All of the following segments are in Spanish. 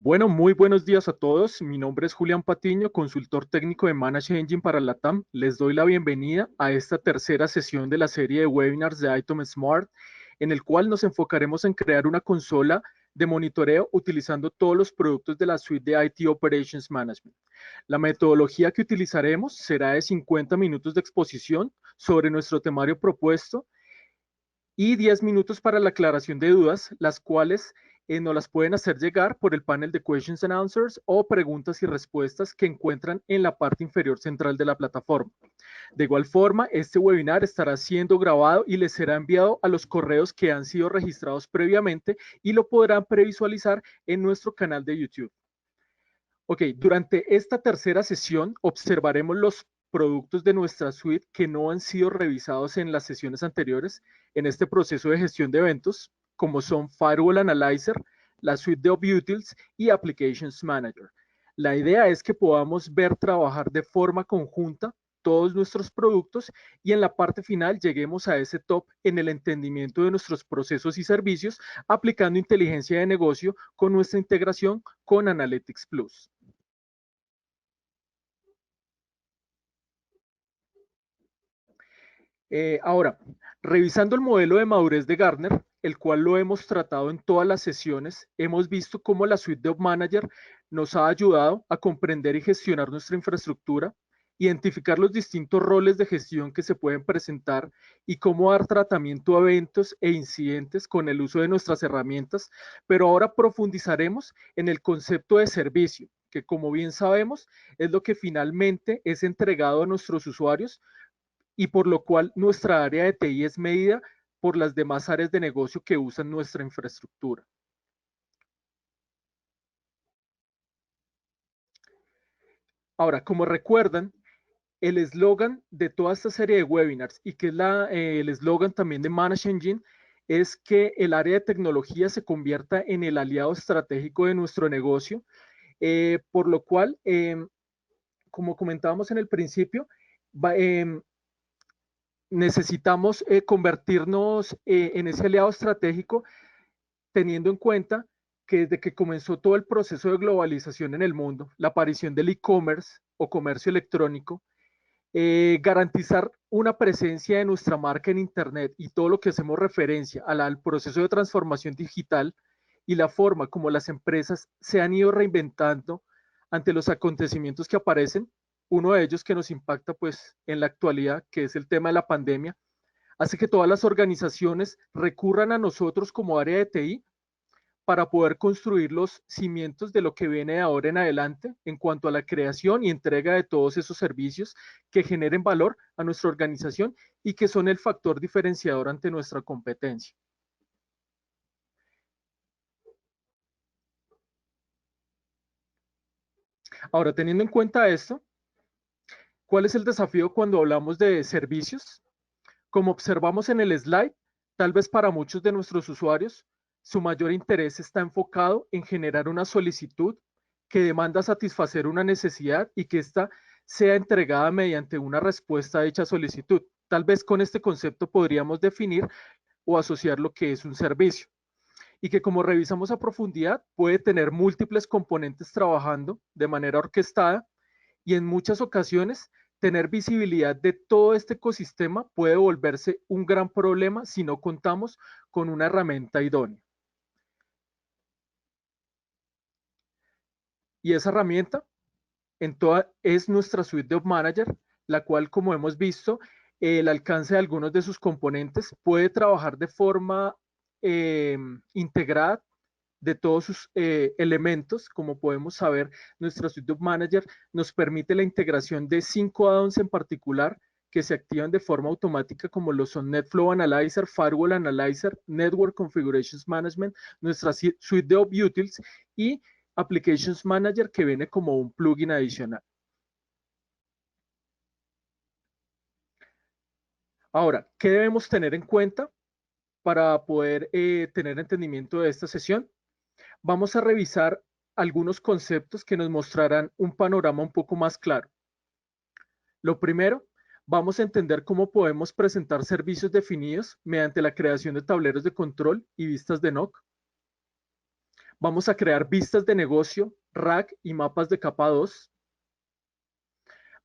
Bueno, muy buenos días a todos. Mi nombre es Julián Patiño, consultor técnico de Manage Engine para LATAM. Les doy la bienvenida a esta tercera sesión de la serie de webinars de Item Smart, en el cual nos enfocaremos en crear una consola de monitoreo utilizando todos los productos de la suite de IT Operations Management. La metodología que utilizaremos será de 50 minutos de exposición sobre nuestro temario propuesto y 10 minutos para la aclaración de dudas, las cuales nos las pueden hacer llegar por el panel de Questions and Answers o preguntas y respuestas que encuentran en la parte inferior central de la plataforma. De igual forma, este webinar estará siendo grabado y les será enviado a los correos que han sido registrados previamente y lo podrán previsualizar en nuestro canal de YouTube. Ok, durante esta tercera sesión observaremos los productos de nuestra suite que no han sido revisados en las sesiones anteriores en este proceso de gestión de eventos, como son Firewall Analyzer, la suite de OpUtils y Applications Manager. La idea es que podamos ver trabajar de forma conjunta todos nuestros productos y en la parte final lleguemos a ese top en el entendimiento de nuestros procesos y servicios aplicando inteligencia de negocio con nuestra integración con Analytics Plus. Ahora, revisando el modelo de madurez de Gartner, el cual lo hemos tratado en todas las sesiones, hemos visto cómo la suite de Op Manager nos ha ayudado a comprender y gestionar nuestra infraestructura, identificar los distintos roles de gestión que se pueden presentar y cómo dar tratamiento a eventos e incidentes con el uso de nuestras herramientas, pero ahora profundizaremos en el concepto de servicio, que como bien sabemos es lo que finalmente es entregado a nuestros usuarios y por lo cual nuestra área de TI es medida por las demás áreas de negocio que usan nuestra infraestructura. Ahora, como recuerdan, el eslogan de toda esta serie de webinars y que es el eslogan también de Manage Engine es que el área de tecnología se convierta en el aliado estratégico de nuestro negocio, por lo cual, como comentábamos en el principio, necesitamos convertirnos en ese aliado estratégico teniendo en cuenta que desde que comenzó todo el proceso de globalización en el mundo, la aparición del e-commerce o comercio electrónico, garantizar una presencia de nuestra marca en Internet y todo lo que hacemos referencia al proceso de transformación digital y la forma como las empresas se han ido reinventando ante los acontecimientos que aparecen, uno de ellos que nos impacta pues en la actualidad, que es el tema de la pandemia, hace que todas las organizaciones recurran a nosotros como área de TI para poder construir los cimientos de lo que viene de ahora en adelante en cuanto a la creación y entrega de todos esos servicios que generen valor a nuestra organización y que son el factor diferenciador ante nuestra competencia. Ahora, teniendo en cuenta esto, ¿cuál es el desafío cuando hablamos de servicios? Como observamos en el slide, tal vez para muchos de nuestros usuarios, su mayor interés está enfocado en generar una solicitud que demanda satisfacer una necesidad y que ésta sea entregada mediante una respuesta a dicha solicitud. Tal vez con este concepto podríamos definir o asociar lo que es un servicio y que como revisamos a profundidad puede tener múltiples componentes trabajando de manera orquestada y en muchas ocasiones tener visibilidad de todo este ecosistema puede volverse un gran problema si no contamos con una herramienta idónea. Y esa herramienta es nuestra suite de Op Manager, la cual, como hemos visto, el alcance de algunos de sus componentes puede trabajar de forma integrada de todos sus elementos. Como podemos saber, nuestra suite of Manager nos permite la integración de 5 add-ons en particular que se activan de forma automática como lo son NetFlow Analyzer, Firewall Analyzer, Network Configurations Management, nuestra suite de OpUtils y Applications Manager que viene como un plugin adicional. Ahora, ¿qué debemos tener en cuenta para poder tener entendimiento de esta sesión? Vamos a revisar algunos conceptos que nos mostrarán un panorama un poco más claro. Lo primero, vamos a entender cómo podemos presentar servicios definidos mediante la creación de tableros de control y vistas de NOC. Vamos a crear vistas de negocio, rack y mapas de capa 2.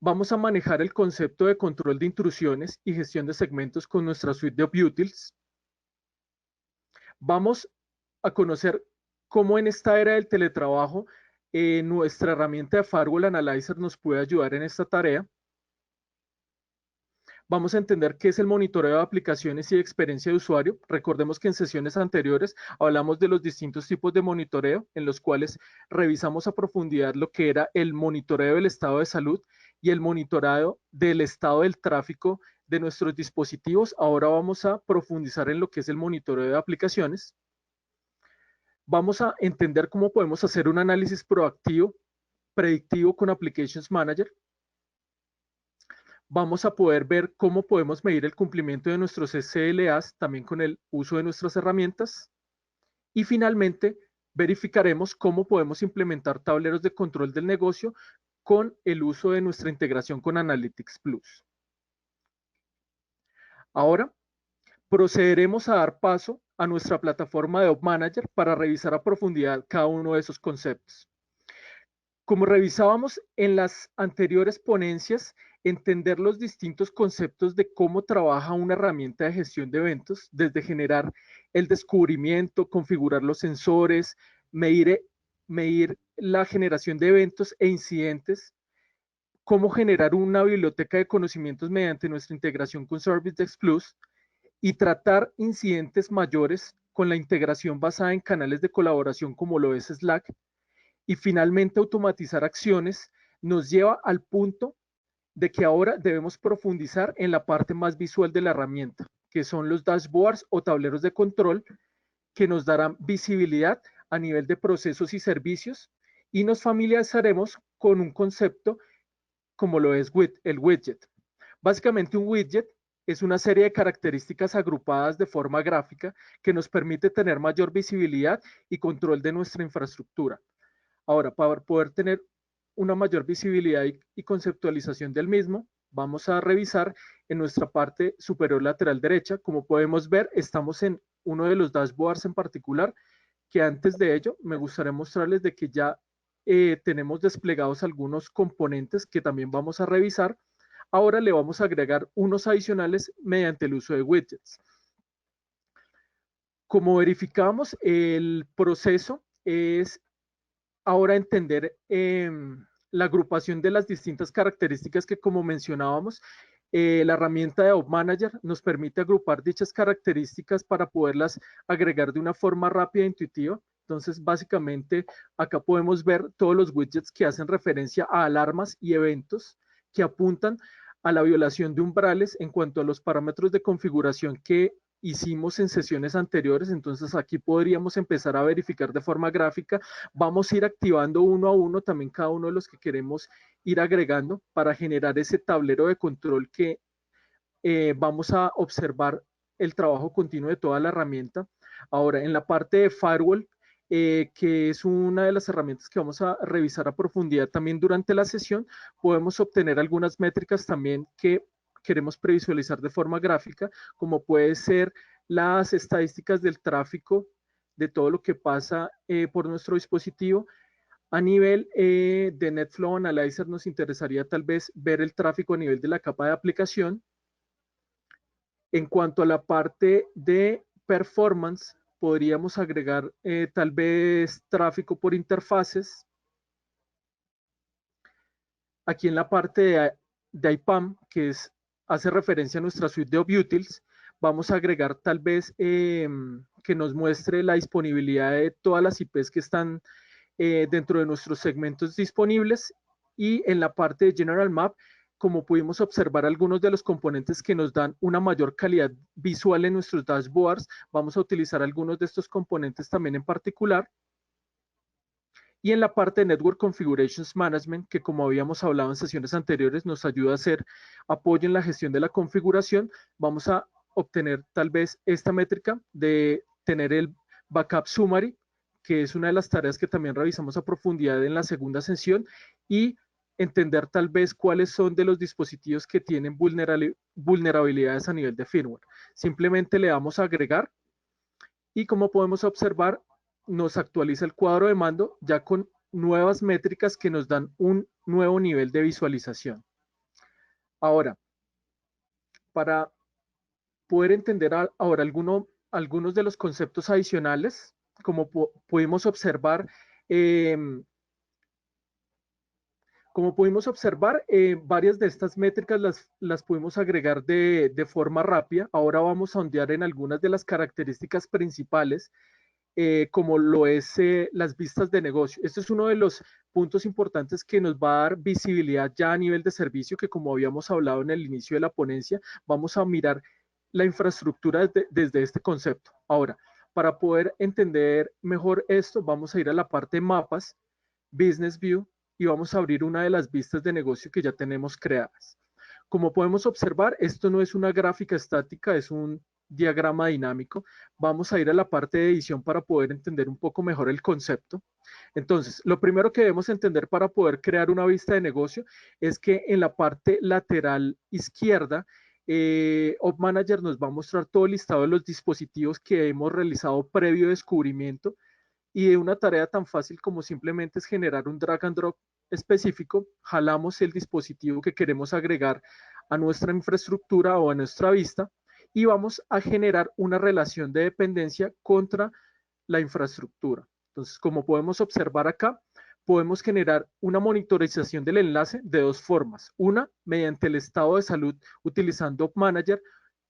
Vamos a manejar el concepto de control de intrusiones y gestión de segmentos con nuestra suite de oputils. Vamos a conocer cómo en esta era del teletrabajo nuestra herramienta de Firewall Analyzer nos puede ayudar en esta tarea. Vamos a entender qué es el monitoreo de aplicaciones y experiencia de usuario. Recordemos que en sesiones anteriores hablamos de los distintos tipos de monitoreo en los cuales revisamos a profundidad lo que era el monitoreo del estado de salud y el monitoreo del estado del tráfico de nuestros dispositivos. Ahora vamos a profundizar en lo que es el monitoreo de aplicaciones. Vamos a entender cómo podemos hacer un análisis proactivo, predictivo con Applications Manager. Vamos a poder ver cómo podemos medir el cumplimiento de nuestros SLAs también con el uso de nuestras herramientas. Y finalmente, verificaremos cómo podemos implementar tableros de control del negocio con el uso de nuestra integración con Analytics Plus. Ahora, procederemos a dar paso a nuestra plataforma de Op Manager para revisar a profundidad cada uno de esos conceptos. Como revisábamos en las anteriores ponencias, entender los distintos conceptos de cómo trabaja una herramienta de gestión de eventos, desde generar el descubrimiento, configurar los sensores, medir la generación de eventos e incidentes, cómo generar una biblioteca de conocimientos mediante nuestra integración con ServiceDesk Plus y tratar incidentes mayores con la integración basada en canales de colaboración como lo es Slack. Y finalmente, automatizar acciones nos lleva al punto de que ahora debemos profundizar en la parte más visual de la herramienta, que son los dashboards o tableros de control que nos darán visibilidad a nivel de procesos y servicios y nos familiarizaremos con un concepto como lo es el widget. Básicamente un widget es una serie de características agrupadas de forma gráfica que nos permite tener mayor visibilidad y control de nuestra infraestructura. Ahora, para poder tener una mayor visibilidad y conceptualización del mismo, vamos a revisar en nuestra parte superior lateral derecha. Como podemos ver, estamos en uno de los dashboards en particular, que antes de ello me gustaría mostrarles de que ya tenemos desplegados algunos componentes que también vamos a revisar. Ahora le vamos a agregar unos adicionales mediante el uso de widgets. Como verificamos, el proceso es ahora entender la agrupación de las distintas características que, como mencionábamos, la herramienta de Op Manager nos permite agrupar dichas características para poderlas agregar de una forma rápida e intuitiva. Entonces, básicamente, acá podemos ver todos los widgets que hacen referencia a alarmas y eventos que apuntan a la violación de umbrales en cuanto a los parámetros de configuración que hicimos en sesiones anteriores. Entonces aquí podríamos empezar a verificar de forma gráfica. Vamos a ir activando uno a uno también cada uno de los que queremos ir agregando para generar ese tablero de control que vamos a observar el trabajo continuo de toda la herramienta. Ahora, en la parte de Firewall, que es una de las herramientas que vamos a revisar a profundidad también durante la sesión, podemos obtener algunas métricas también que queremos previsualizar de forma gráfica, como puede ser las estadísticas del tráfico, de todo lo que pasa por nuestro dispositivo. A nivel de NetFlow Analyzer nos interesaría tal vez ver el tráfico a nivel de la capa de aplicación. En cuanto a la parte de performance, podríamos agregar tal vez tráfico por interfaces. Aquí en la parte de IPAM, que hace referencia a nuestra suite de oputils, vamos a agregar tal vez que nos muestre la disponibilidad de todas las IPs que están dentro de nuestros segmentos disponibles. Y en la parte de General Map, como pudimos observar algunos de los componentes que nos dan una mayor calidad visual en nuestros dashboards, vamos a utilizar algunos de estos componentes también en particular. Y en la parte de Network Configurations Management, que como habíamos hablado en sesiones anteriores, nos ayuda a hacer apoyo en la gestión de la configuración, vamos a obtener tal vez esta métrica de tener el Backup Summary, que es una de las tareas que también revisamos a profundidad en la segunda sesión, y entender tal vez cuáles son de los dispositivos que tienen vulnerabilidades a nivel de firmware. Simplemente le damos a agregar y como podemos observar, nos actualiza el cuadro de mando ya con nuevas métricas que nos dan un nuevo nivel de visualización. Ahora, para poder entender ahora algunos de los conceptos adicionales, como pudimos observar, eh, varias de estas métricas las pudimos agregar de forma rápida. Ahora vamos a ondear en algunas de las características principales, como lo es las vistas de negocio. Este es uno de los puntos importantes que nos va a dar visibilidad ya a nivel de servicio, que como habíamos hablado en el inicio de la ponencia, vamos a mirar la infraestructura desde este concepto. Ahora, para poder entender mejor esto, vamos a ir a la parte de mapas, Business View, y vamos a abrir una de las vistas de negocio que ya tenemos creadas. Como podemos observar, esto no es una gráfica estática, es un diagrama dinámico. Vamos a ir a la parte de edición para poder entender un poco mejor el concepto. Entonces, lo primero que debemos entender para poder crear una vista de negocio es que en la parte lateral izquierda, Op Manager nos va a mostrar todo el listado de los dispositivos que hemos realizado previo descubrimiento, y de una tarea tan fácil como simplemente es generar un drag and drop específico, jalamos el dispositivo que queremos agregar a nuestra infraestructura o a nuestra vista y vamos a generar una relación de dependencia contra la infraestructura. Entonces, como podemos observar acá, podemos generar una monitorización del enlace de dos formas. Una, mediante el estado de salud utilizando Op Manager,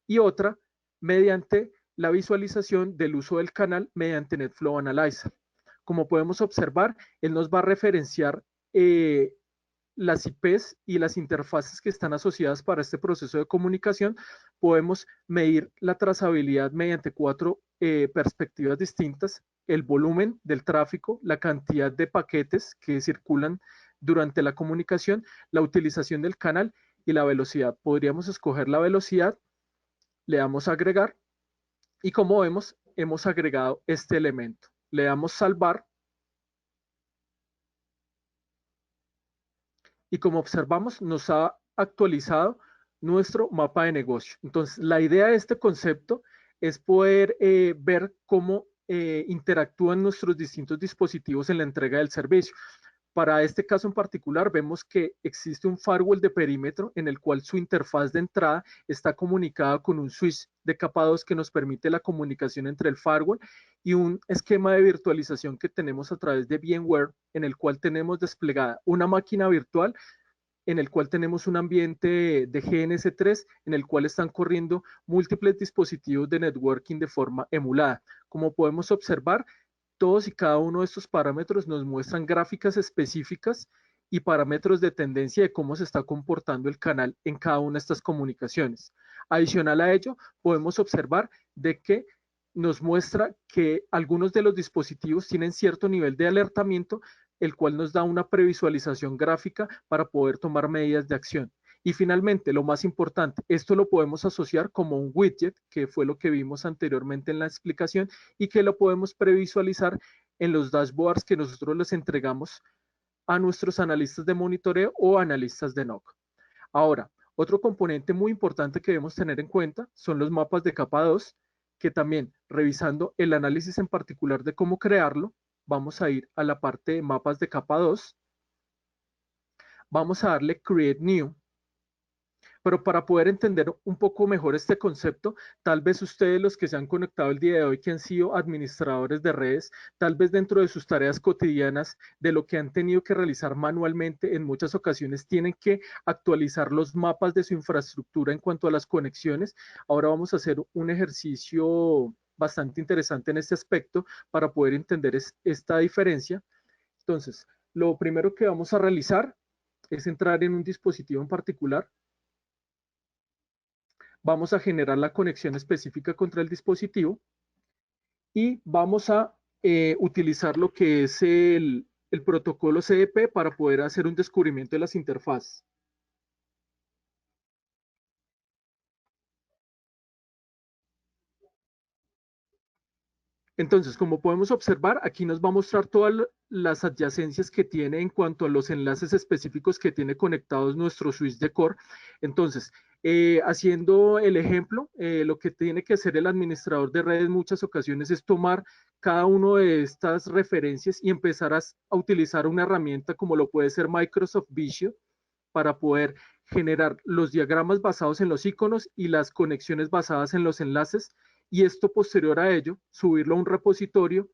y otra, mediante la visualización del uso del canal mediante NetFlow Analyzer. Como podemos observar, él nos va a referenciar las IPs y las interfaces que están asociadas para este proceso de comunicación. Podemos medir la trazabilidad mediante cuatro perspectivas distintas: el volumen del tráfico, la cantidad de paquetes que circulan durante la comunicación, la utilización del canal y la velocidad. Podríamos escoger la velocidad, le damos a agregar y como vemos, hemos agregado este elemento. Le damos salvar y como observamos nos ha actualizado nuestro mapa de negocio. Entonces, la idea de este concepto es poder ver cómo interactúan nuestros distintos dispositivos en la entrega del servicio. Para este caso en particular, vemos que existe un firewall de perímetro en el cual su interfaz de entrada está comunicada con un switch de capa 2 que nos permite la comunicación entre el firewall, y un esquema de virtualización que tenemos a través de VMware, en el cual tenemos desplegada una máquina virtual en el cual tenemos un ambiente de GNS3 en el cual están corriendo múltiples dispositivos de networking de forma emulada. Como podemos observar, todos y cada uno de estos parámetros nos muestran gráficas específicas y parámetros de tendencia de cómo se está comportando el canal en cada una de estas comunicaciones. Adicional a ello, podemos observar de que nos muestra que algunos de los dispositivos tienen cierto nivel de alertamiento, el cual nos da una previsualización gráfica para poder tomar medidas de acción. Y finalmente, lo más importante, esto lo podemos asociar como un widget, que fue lo que vimos anteriormente en la explicación, y que lo podemos previsualizar en los dashboards que nosotros les entregamos a nuestros analistas de monitoreo o analistas de NOC. Ahora, otro componente muy importante que debemos tener en cuenta son los mapas de capa 2, que también, revisando el análisis en particular de cómo crearlo, vamos a ir a la parte de mapas de capa 2, vamos a darle Create New. Pero para poder entender un poco mejor este concepto, tal vez ustedes, los que se han conectado el día de hoy, que han sido administradores de redes, tal vez dentro de sus tareas cotidianas, de lo que han tenido que realizar manualmente, en muchas ocasiones tienen que actualizar los mapas de su infraestructura en cuanto a las conexiones. Ahora vamos a hacer un ejercicio bastante interesante en este aspecto para poder entender esta diferencia. Entonces, lo primero que vamos a realizar es entrar en un dispositivo en particular. Vamos a generar la conexión específica contra el dispositivo y vamos a utilizar lo que es el protocolo CDP para poder hacer un descubrimiento de las interfaces. Entonces, como podemos observar, aquí nos va a mostrar todas las adyacencias que tiene en cuanto a los enlaces específicos que tiene conectados nuestro switch de core. Entonces, haciendo el ejemplo, lo que tiene que hacer el administrador de redes en muchas ocasiones es tomar cada una de estas referencias y empezar a utilizar una herramienta como lo puede ser Microsoft Visio para poder generar los diagramas basados en los iconos y las conexiones basadas en los enlaces, y esto posterior a ello, subirlo a un repositorio,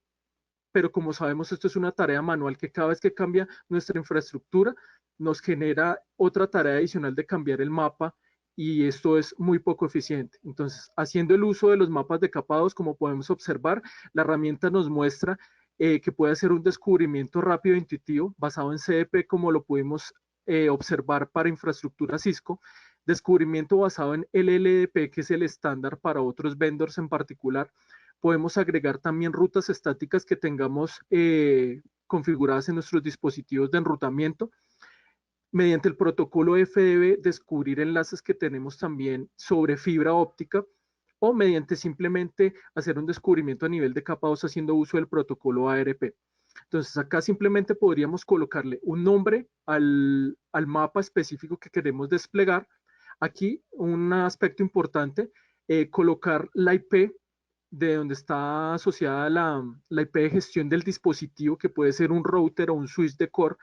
pero como sabemos esto es una tarea manual que cada vez que cambia nuestra infraestructura nos genera otra tarea adicional de cambiar el mapa, y esto es muy poco eficiente. Entonces, haciendo el uso de los mapas de capados, como podemos observar, la herramienta nos muestra que puede hacer un descubrimiento rápido e intuitivo basado en CDP, como lo pudimos observar para infraestructura Cisco, descubrimiento basado en LLDP, que es el estándar para otros vendors en particular. Podemos agregar también rutas estáticas que tengamos configuradas en nuestros dispositivos de enrutamiento. Mediante el protocolo FDB, descubrir enlaces que tenemos también sobre fibra óptica, o mediante simplemente hacer un descubrimiento a nivel de capa 2 haciendo uso del protocolo ARP. Entonces acá simplemente podríamos colocarle un nombre al mapa específico que queremos desplegar. Aquí un aspecto importante, colocar la IP de donde está asociada la IP de gestión del dispositivo, que puede ser un router o un switch de core,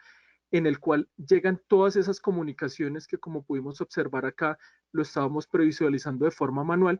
en el cual llegan todas esas comunicaciones que, como pudimos observar acá, lo estábamos previsualizando de forma manual.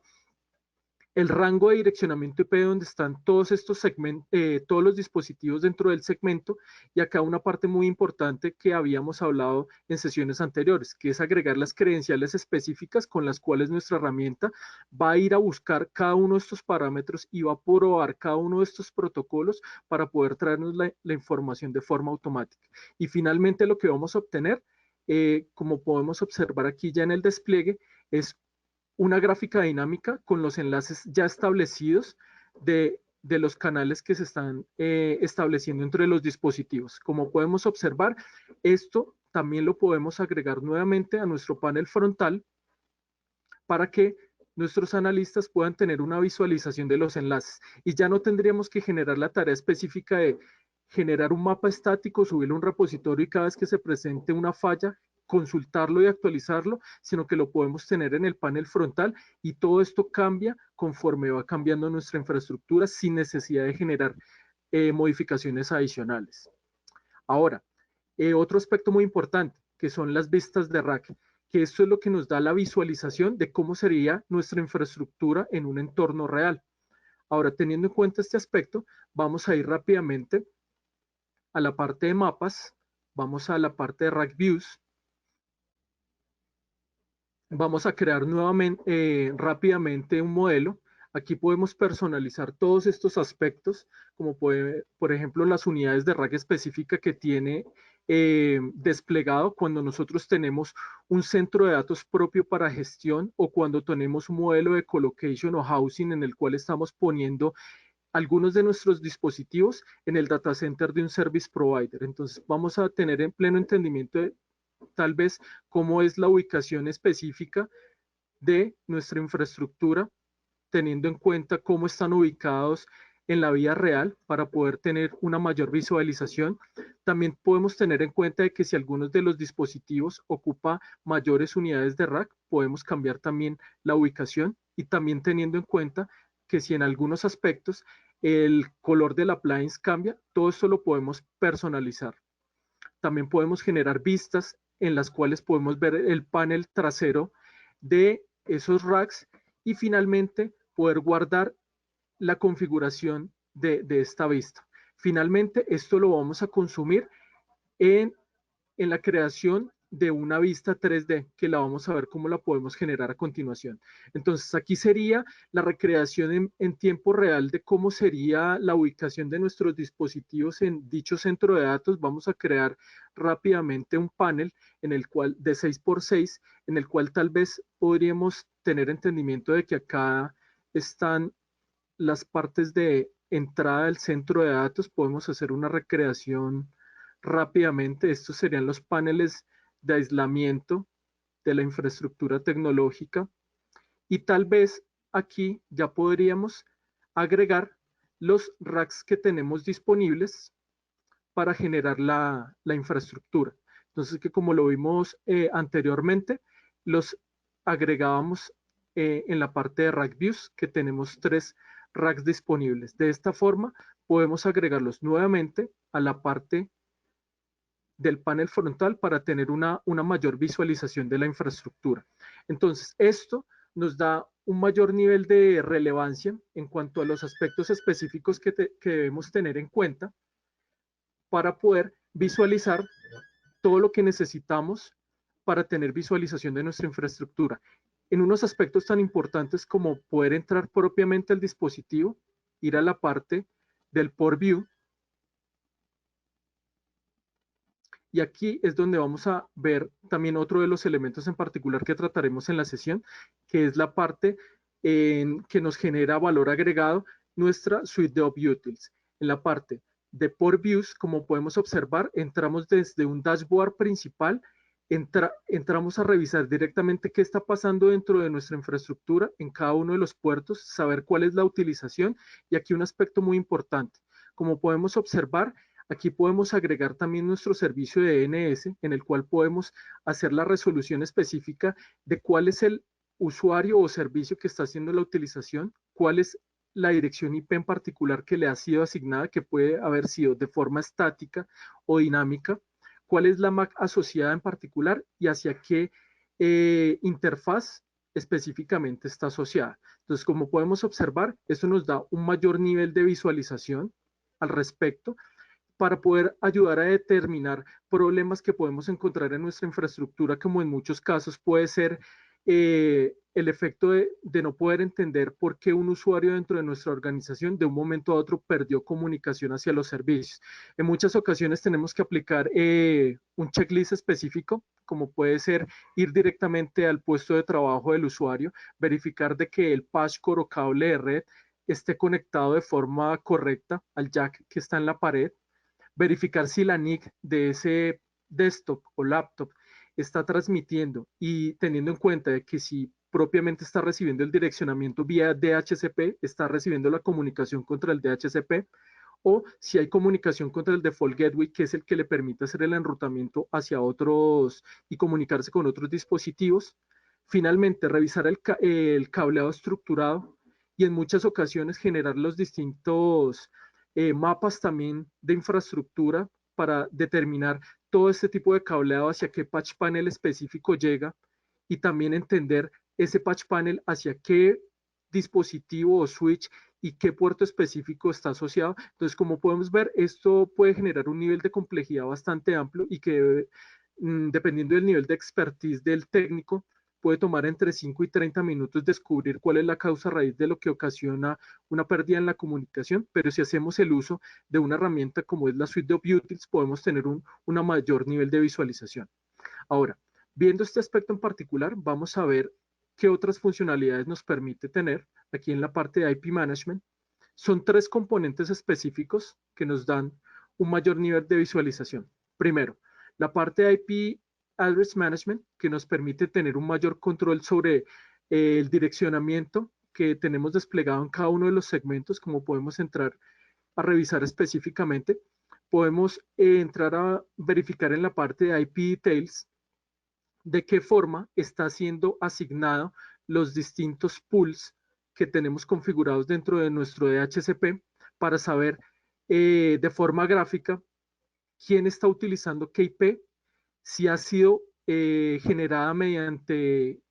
El rango de direccionamiento IP donde están todos estos segmentos, todos los dispositivos dentro del segmento, y acá una parte muy importante que habíamos hablado en sesiones anteriores, que es agregar las credenciales específicas con las cuales nuestra herramienta va a ir a buscar cada uno de estos parámetros y va a probar cada uno de estos protocolos para poder traernos la información de forma automática. Y finalmente lo que vamos a obtener, como podemos observar aquí ya en el despliegue, es una gráfica dinámica con los enlaces ya establecidos de los canales que se están estableciendo entre los dispositivos. Como podemos observar, esto también lo podemos agregar nuevamente a nuestro panel frontal para que nuestros analistas puedan tener una visualización de los enlaces, y ya no tendríamos que generar la tarea específica de generar un mapa estático, subirlo a un repositorio y cada vez que se presente una falla, consultarlo y actualizarlo, sino que lo podemos tener en el panel frontal, y todo esto cambia conforme va cambiando nuestra infraestructura sin necesidad de generar modificaciones adicionales. Ahora, otro aspecto muy importante, que son las vistas de rack, que esto es lo que nos da la visualización de cómo sería nuestra infraestructura en un entorno real. Ahora, teniendo en cuenta este aspecto, vamos a ir rápidamente a la parte de mapas, vamos a la parte de rack views, vamos a crear nuevamente, rápidamente un modelo. Aquí podemos personalizar todos estos aspectos, como puede, por ejemplo, las unidades de rack específica que tiene desplegado cuando nosotros tenemos un centro de datos propio para gestión, o cuando tenemos un modelo de colocation o housing en el cual estamos poniendo algunos de nuestros dispositivos en el data center de un service provider. Entonces vamos a tener en pleno entendimiento de tal vez cómo es la ubicación específica de nuestra infraestructura, teniendo en cuenta cómo están ubicados en la vida real para poder tener una mayor visualización. También podemos tener en cuenta de que si algunos de los dispositivos ocupa mayores unidades de rack, podemos cambiar también la ubicación, y también teniendo en cuenta que si en algunos aspectos el color del appliance cambia, todo esto lo podemos personalizar. También podemos generar vistas en las cuales podemos ver el panel trasero de esos racks, y finalmente poder guardar la configuración de esta vista. Finalmente, esto lo vamos a consumir en, en la creación de una vista 3D, que la vamos a ver cómo la podemos generar a continuación. Entonces, aquí sería la recreación en tiempo real de cómo sería la ubicación de nuestros dispositivos en dicho centro de datos. Vamos a crear rápidamente un panel en el cual, de 6x6, en el cual tal vez podríamos tener entendimiento de que acá están las partes de entrada del centro de datos. Podemos hacer una recreación rápidamente. Estos serían los paneles de aislamiento de la infraestructura tecnológica, y tal vez aquí ya podríamos agregar los racks que tenemos disponibles para generar la infraestructura. Entonces, que como lo vimos anteriormente, los agregábamos en la parte de Rack Views, que tenemos 3 racks disponibles. De esta forma, podemos agregarlos nuevamente a la parte del panel frontal para tener una mayor visualización de la infraestructura. Entonces, esto nos da un mayor nivel de relevancia en cuanto a los aspectos específicos que debemos tener en cuenta para poder visualizar todo lo que necesitamos para tener visualización de nuestra infraestructura. En unos aspectos tan importantes como poder entrar propiamente al dispositivo, ir a la parte del Port View, y aquí es donde vamos a ver también otro de los elementos en particular que trataremos en la sesión, que es la parte que nos genera valor agregado, nuestra suite de OpUtils. En la parte de Port Views, como podemos observar, entramos desde un dashboard principal, entramos a revisar directamente qué está pasando dentro de nuestra infraestructura en cada uno de los puertos, saber cuál es la utilización, y aquí un aspecto muy importante. Como podemos observar, aquí podemos agregar también nuestro servicio de DNS, en el cual podemos hacer la resolución específica de cuál es el usuario o servicio que está haciendo la utilización, cuál es la dirección IP en particular que le ha sido asignada, que puede haber sido de forma estática o dinámica, cuál es la MAC asociada en particular y hacia qué interfaz específicamente está asociada. Entonces, como podemos observar, esto nos da un mayor nivel de visualización al respecto, para poder ayudar a determinar problemas que podemos encontrar en nuestra infraestructura, como en muchos casos puede ser el efecto de no poder entender por qué un usuario dentro de nuestra organización de un momento a otro perdió comunicación hacia los servicios. En muchas ocasiones tenemos que aplicar un checklist específico, como puede ser ir directamente al puesto de trabajo del usuario, verificar de que el patchcore o cable de red esté conectado de forma correcta al jack que está en la pared, verificar si la NIC de ese desktop o laptop está transmitiendo y teniendo en cuenta de que si propiamente está recibiendo el direccionamiento vía DHCP, está recibiendo la comunicación contra el DHCP, o si hay comunicación contra el default gateway, que es el que le permite hacer el enrutamiento hacia otros y comunicarse con otros dispositivos. Finalmente, revisar el cableado estructurado y en muchas ocasiones generar los distintos mapas también de infraestructura para determinar todo este tipo de cableado hacia qué patch panel específico llega y también entender ese patch panel hacia qué dispositivo o switch y qué puerto específico está asociado. Entonces, como podemos ver, esto puede generar un nivel de complejidad bastante amplio y que dependiendo del nivel de expertise del técnico, puede tomar entre 5 y 30 minutos descubrir cuál es la causa raíz de lo que ocasiona una pérdida en la comunicación, pero si hacemos el uso de una herramienta como es la suite de OpUtils, podemos tener un mayor nivel de visualización. Ahora, viendo este aspecto en particular, vamos a ver qué otras funcionalidades nos permite tener aquí en la parte de IP Management. Son 3 componentes específicos que nos dan un mayor nivel de visualización. Primero, la parte de IP Address Management, que nos permite tener un mayor control sobre el direccionamiento que tenemos desplegado en cada uno de los segmentos, como podemos entrar a revisar específicamente. Podemos entrar a verificar en la parte de IP Details de qué forma está siendo asignado los distintos pools que tenemos configurados dentro de nuestro DHCP para saber de forma gráfica quién está utilizando qué IP, si ha sido generada mediante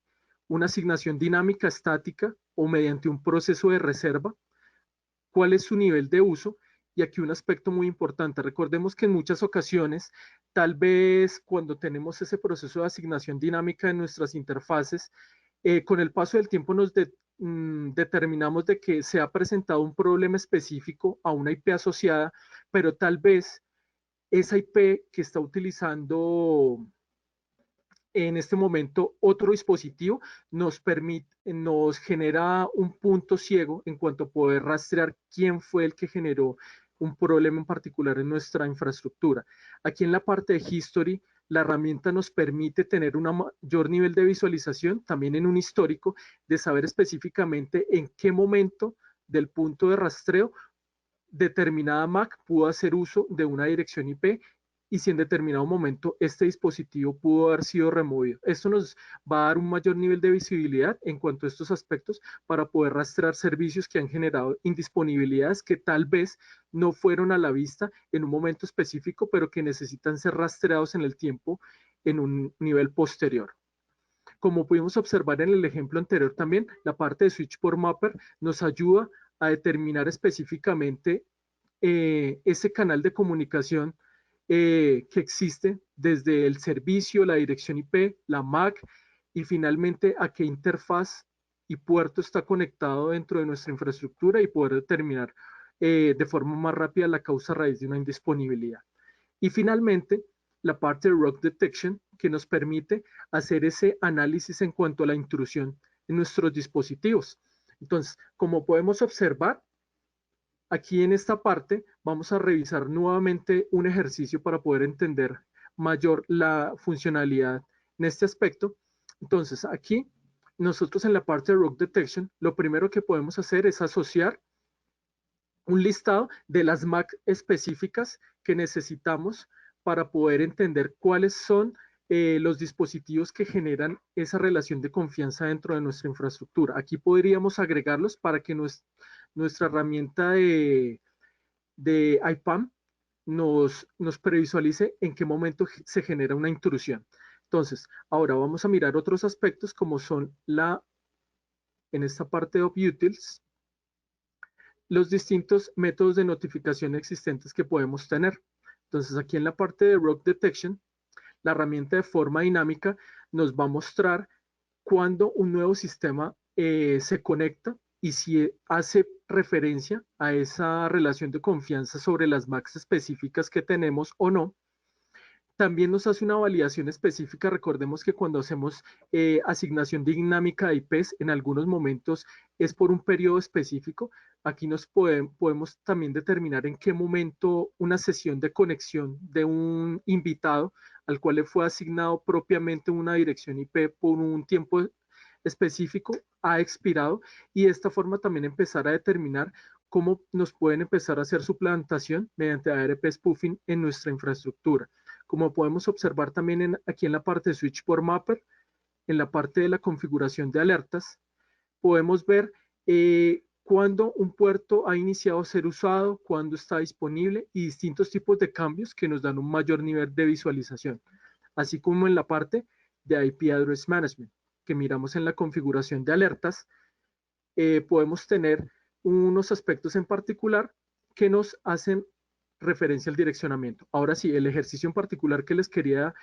una asignación dinámica estática o mediante un proceso de reserva, cuál es su nivel de uso. Y aquí un aspecto muy importante, recordemos que en muchas ocasiones, tal vez cuando tenemos ese proceso de asignación dinámica en nuestras interfaces, con el paso del tiempo nos determinamos de que se ha presentado un problema específico a una IP asociada, pero tal vez esa IP que está utilizando en este momento otro dispositivo nos genera un punto ciego en cuanto a poder rastrear quién fue el que generó un problema en particular en nuestra infraestructura. Aquí en la parte de History, la herramienta nos permite tener un mayor nivel de visualización, también en un histórico, de saber específicamente en qué momento del punto de rastreo determinada Mac pudo hacer uso de una dirección IP y si en determinado momento este dispositivo pudo haber sido removido. Esto nos va a dar un mayor nivel de visibilidad en cuanto a estos aspectos para poder rastrear servicios que han generado indisponibilidades que tal vez no fueron a la vista en un momento específico, pero que necesitan ser rastreados en el tiempo en un nivel posterior. Como pudimos observar en el ejemplo anterior también, la parte de Switchport Mapper nos ayuda a determinar específicamente ese canal de comunicación que existe desde el servicio, la dirección IP, la MAC y finalmente a qué interfaz y puerto está conectado dentro de nuestra infraestructura y poder determinar de forma más rápida la causa raíz de una indisponibilidad. Y finalmente, la parte de Rogue Detection que nos permite hacer ese análisis en cuanto a la intrusión en nuestros dispositivos. Entonces, como podemos observar, aquí en esta parte vamos a revisar nuevamente un ejercicio para poder entender mayor la funcionalidad en este aspecto. Entonces, aquí nosotros en la parte de Rogue Detection, lo primero que podemos hacer es asociar un listado de las MAC específicas que necesitamos para poder entender cuáles son los dispositivos que generan esa relación de confianza dentro de nuestra infraestructura. Aquí podríamos agregarlos para que nuestra herramienta de IPAM nos previsualice en qué momento se genera una intrusión. Entonces, ahora vamos a mirar otros aspectos como son en esta parte de UpUtils, los distintos métodos de notificación existentes que podemos tener. Entonces, aquí en la parte de Rogue Detection, la herramienta de forma dinámica nos va a mostrar cuando un nuevo sistema se conecta y si hace referencia a esa relación de confianza sobre las MACs específicas que tenemos o no. También nos hace una validación específica. Recordemos que cuando hacemos asignación dinámica de IPs, en algunos momentos es por un periodo específico. Aquí podemos también determinar en qué momento una sesión de conexión de un invitado al cual le fue asignado propiamente una dirección IP por un tiempo específico ha expirado y de esta forma también empezar a determinar cómo nos pueden empezar a hacer suplantación mediante ARP spoofing en nuestra infraestructura. Como podemos observar también aquí en la parte de Switchport Mapper, en la parte de la configuración de alertas, podemos ver cuándo un puerto ha iniciado a ser usado, cuándo está disponible y distintos tipos de cambios que nos dan un mayor nivel de visualización, así como en la parte de IP Address Management, que miramos en la configuración de alertas, podemos tener unos aspectos en particular que nos hacen referencia al direccionamiento. Ahora sí, el ejercicio en particular que les quería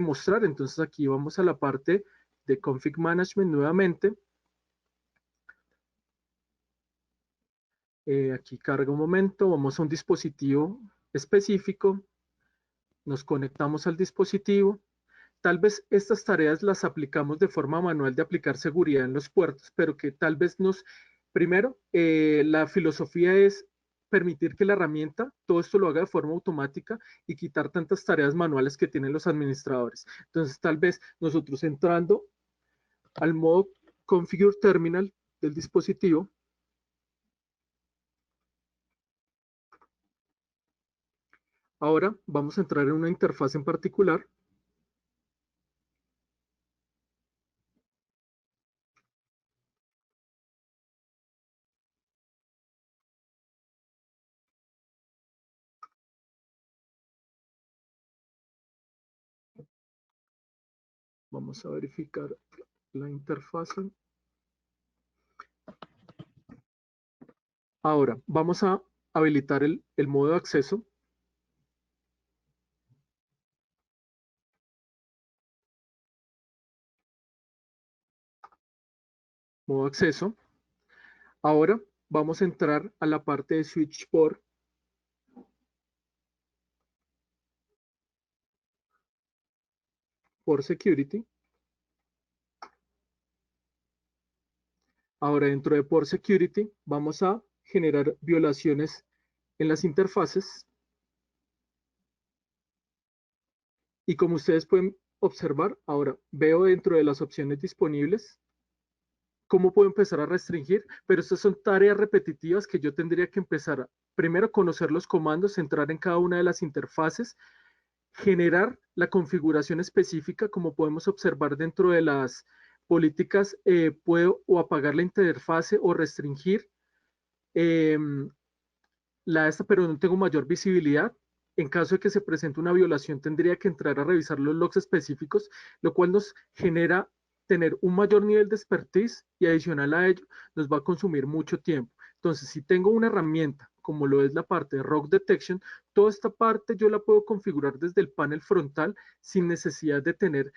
mostrar, entonces aquí vamos a la parte de Config Management nuevamente. Aquí carga un momento, vamos a un dispositivo específico, nos conectamos al dispositivo. Tal vez estas tareas las aplicamos de forma manual de aplicar seguridad en los puertos, pero que tal vez primero, la filosofía es permitir que la herramienta todo esto lo haga de forma automática y quitar tantas tareas manuales que tienen los administradores. Entonces, tal vez nosotros entrando al modo Configure Terminal del dispositivo, ahora vamos a entrar en una interfaz en particular. Vamos a verificar la interfaz. Ahora, vamos a habilitar el modo de acceso. Modo acceso. Ahora vamos a entrar a la parte de Switch por Security. Ahora dentro de Port Security vamos a generar violaciones en las interfaces. Y como ustedes pueden observar, ahora veo dentro de las opciones disponibles ¿Cómo puedo empezar a restringir? Pero estas son tareas repetitivas que yo tendría que empezar a, primero, conocer los comandos, entrar en cada una de las interfaces, generar la configuración específica, como podemos observar dentro de las políticas, puedo o apagar la interfase o restringir eh, esta, pero no tengo mayor visibilidad. En caso de que se presente una violación, tendría que entrar a revisar los logs específicos, lo cual nos genera tener un mayor nivel de expertise y adicional a ello nos va a consumir mucho tiempo. Entonces, si tengo una herramienta como lo es la parte de Rogue Detection, toda esta parte yo la puedo configurar desde el panel frontal sin necesidad de tener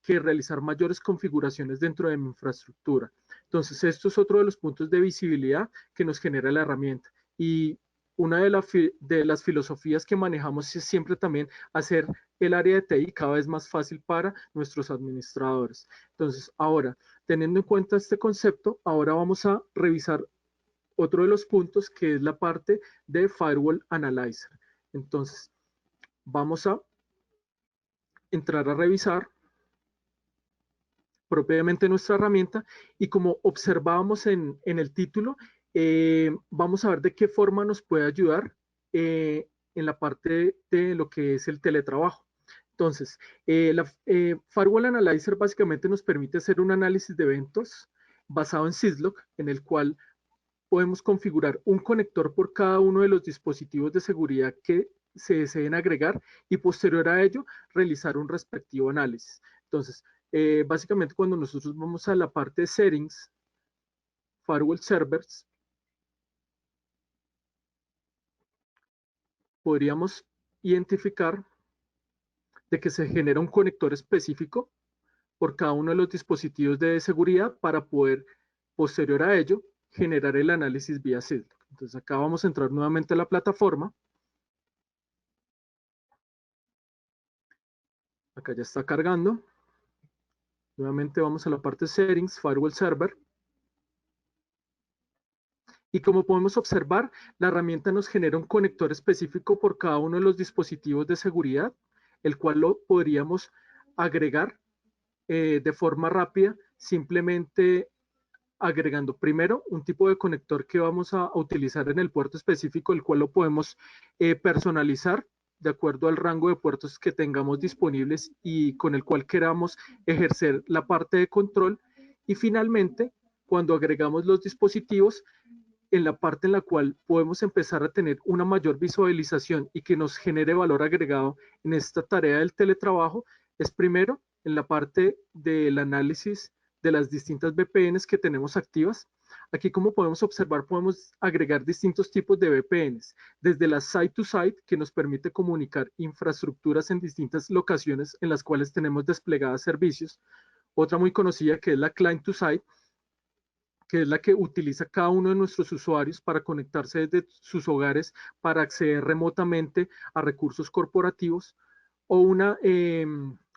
que realizar mayores configuraciones dentro de mi infraestructura. Entonces, esto es otro de los puntos de visibilidad que nos genera la herramienta. Y una de las filosofías que manejamos es siempre también hacer el área de TI cada vez más fácil para nuestros administradores. Entonces, ahora, teniendo en cuenta este concepto, ahora vamos a revisar otro de los puntos que es la parte de Firewall Analyzer. Entonces, vamos a entrar a revisar propiamente nuestra herramienta y como observábamos en el título, vamos a ver de qué forma nos puede ayudar en la parte de lo que es el teletrabajo. Entonces, Firewall Analyzer básicamente nos permite hacer un análisis de eventos basado en Syslog, en el cual podemos configurar un conector por cada uno de los dispositivos de seguridad que se deseen agregar y posterior a ello realizar un respectivo análisis. Entonces, básicamente cuando nosotros vamos a la parte de settings, firewall servers, podríamos identificar de que se genera un conector específico por cada uno de los dispositivos de seguridad para poder, posterior a ello, generar el análisis vía Syslog. Entonces acá vamos a entrar nuevamente a la plataforma. Acá ya está cargando. Nuevamente vamos a la parte de settings, firewall server. Y como podemos observar, la herramienta nos genera un conector específico por cada uno de los dispositivos de seguridad, el cual lo podríamos agregar de forma rápida, simplemente agregando primero un tipo de conector que vamos a utilizar en el puerto específico, el cual lo podemos personalizar de acuerdo al rango de puertos que tengamos disponibles y con el cual queramos ejercer la parte de control. Y finalmente, cuando agregamos los dispositivos, en la parte en la cual podemos empezar a tener una mayor visualización y que nos genere valor agregado en esta tarea del teletrabajo, es primero en la parte del análisis de las distintas VPNs que tenemos activas. Aquí, como podemos observar, podemos agregar distintos tipos de VPNs, desde la site-to-site, que nos permite comunicar infraestructuras en distintas locaciones en las cuales tenemos desplegadas servicios. Otra muy conocida que es la client-to-site, que es la que utiliza cada uno de nuestros usuarios para conectarse desde sus hogares para acceder remotamente a recursos corporativos, o una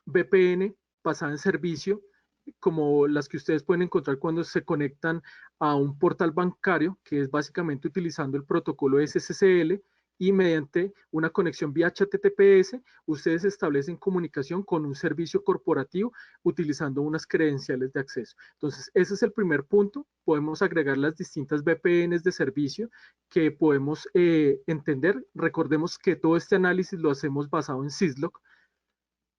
VPN basada en servicio, como las que ustedes pueden encontrar cuando se conectan a un portal bancario, que es básicamente utilizando el protocolo SSL, y mediante una conexión vía HTTPS, ustedes establecen comunicación con un servicio corporativo utilizando unas credenciales de acceso. Entonces, ese es el primer punto. Podemos agregar las distintas VPNs de servicio que podemos entender. Recordemos que todo este análisis lo hacemos basado en Syslog.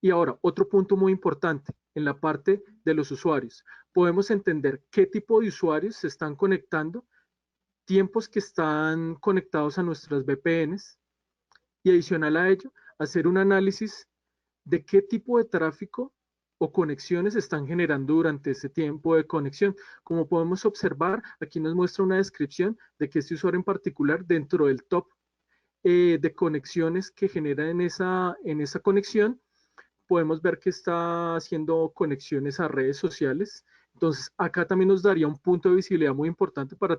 Y ahora, otro punto muy importante en la parte de los usuarios. Podemos entender qué tipo de usuarios se están conectando, tiempos que están conectados a nuestras VPNs y adicional a ello, hacer un análisis de qué tipo de tráfico o conexiones están generando durante ese tiempo de conexión. Como podemos observar, aquí nos muestra una descripción de que este usuario en particular dentro del top de conexiones que genera en esa conexión, podemos ver que está haciendo conexiones a redes sociales. Entonces, acá también nos daría un punto de visibilidad muy importante para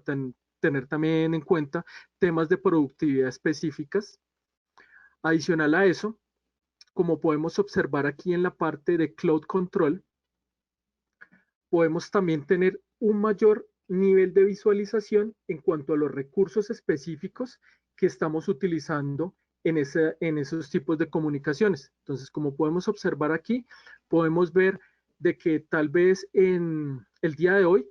tener también en cuenta temas de productividad específicas. Adicional a eso, como podemos observar aquí en la parte de Cloud Control, podemos también tener un mayor nivel de visualización en cuanto a los recursos específicos que estamos utilizando en esos tipos de comunicaciones. Entonces, como podemos observar aquí, podemos ver de que tal vez en el día de hoy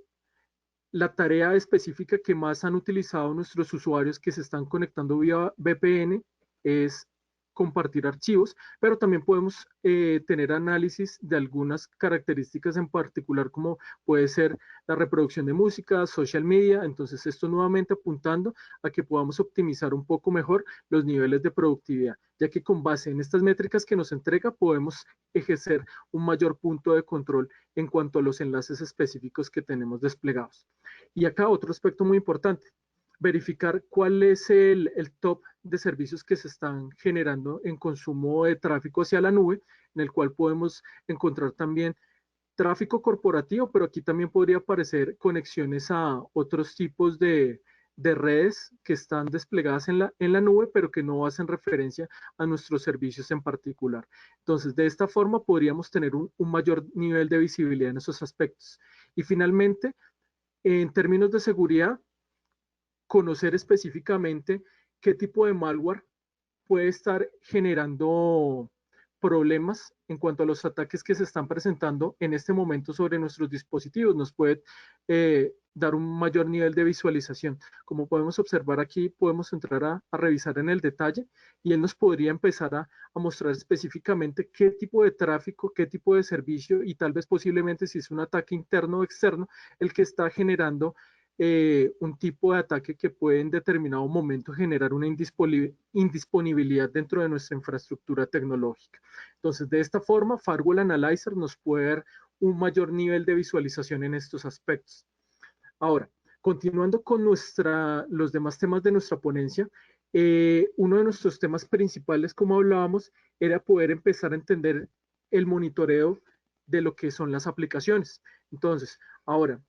la tarea específica que más han utilizado nuestros usuarios que se están conectando vía VPN es compartir archivos, pero también podemos tener análisis de algunas características en particular, como puede ser la reproducción de música, social media. Entonces, esto nuevamente apuntando a que podamos optimizar un poco mejor los niveles de productividad, ya que con base en estas métricas que nos entrega, podemos ejercer un mayor punto de control en cuanto a los enlaces específicos que tenemos desplegados. Y acá otro aspecto muy importante, verificar cuál es el top de servicios que se están generando en consumo de tráfico hacia la nube, en el cual podemos encontrar también tráfico corporativo, pero aquí también podría aparecer conexiones a otros tipos de redes que están desplegadas en la nube, pero que no hacen referencia a nuestros servicios en particular. Entonces, de esta forma podríamos tener un mayor nivel de visibilidad en esos aspectos. Y finalmente, en términos de seguridad, conocer específicamente qué tipo de malware puede estar generando problemas en cuanto a los ataques que se están presentando en este momento sobre nuestros dispositivos. Nos puede dar un mayor nivel de visualización. Como podemos observar aquí, podemos entrar a revisar en el detalle y él nos podría empezar a mostrar específicamente qué tipo de tráfico, qué tipo de servicio y tal vez posiblemente si es un ataque interno o externo, el que está generando un tipo de ataque que puede en determinado momento generar una indisponibilidad dentro de nuestra infraestructura tecnológica. Entonces, de esta forma, Firewall Analyzer nos puede dar un mayor nivel de visualización en estos aspectos. Ahora, continuando con los demás temas de nuestra ponencia, uno de nuestros temas principales, como hablábamos, era poder empezar a entender el monitoreo de lo que son las aplicaciones. Entonces, ahora,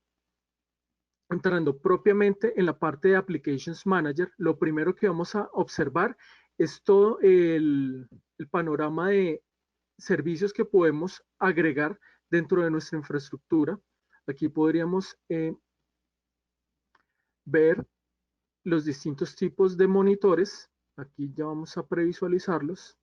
entrando propiamente en la parte de Applications Manager, lo primero que vamos a observar es todo el panorama de servicios que podemos agregar dentro de nuestra infraestructura. Aquí podríamos ver los distintos tipos de monitores. Aquí ya vamos a previsualizarlos.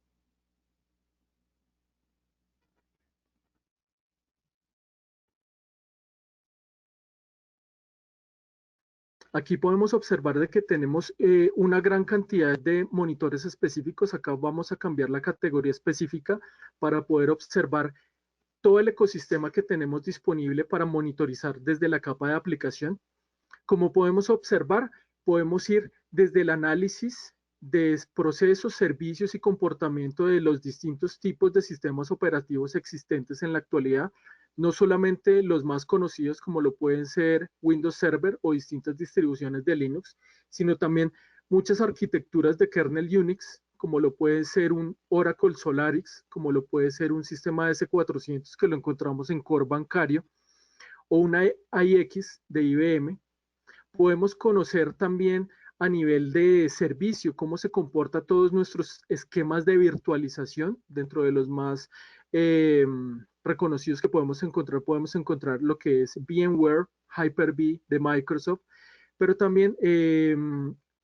Aquí podemos observar de que tenemos una gran cantidad de monitores específicos. Acá vamos a cambiar la categoría específica para poder observar todo el ecosistema que tenemos disponible para monitorizar desde la capa de aplicación. Como podemos observar, podemos ir desde el análisis de procesos, servicios y comportamiento de los distintos tipos de sistemas operativos existentes en la actualidad, no solamente los más conocidos como lo pueden ser Windows Server o distintas distribuciones de Linux, sino también muchas arquitecturas de kernel Unix, como lo puede ser un Oracle Solarix, como lo puede ser un sistema S400 que lo encontramos en Core Bancario, o una IX de IBM. Podemos conocer también a nivel de servicio cómo se comporta todos nuestros esquemas de virtualización dentro de los más reconocidos que podemos encontrar lo que es VMware, Hyper-V de Microsoft, pero también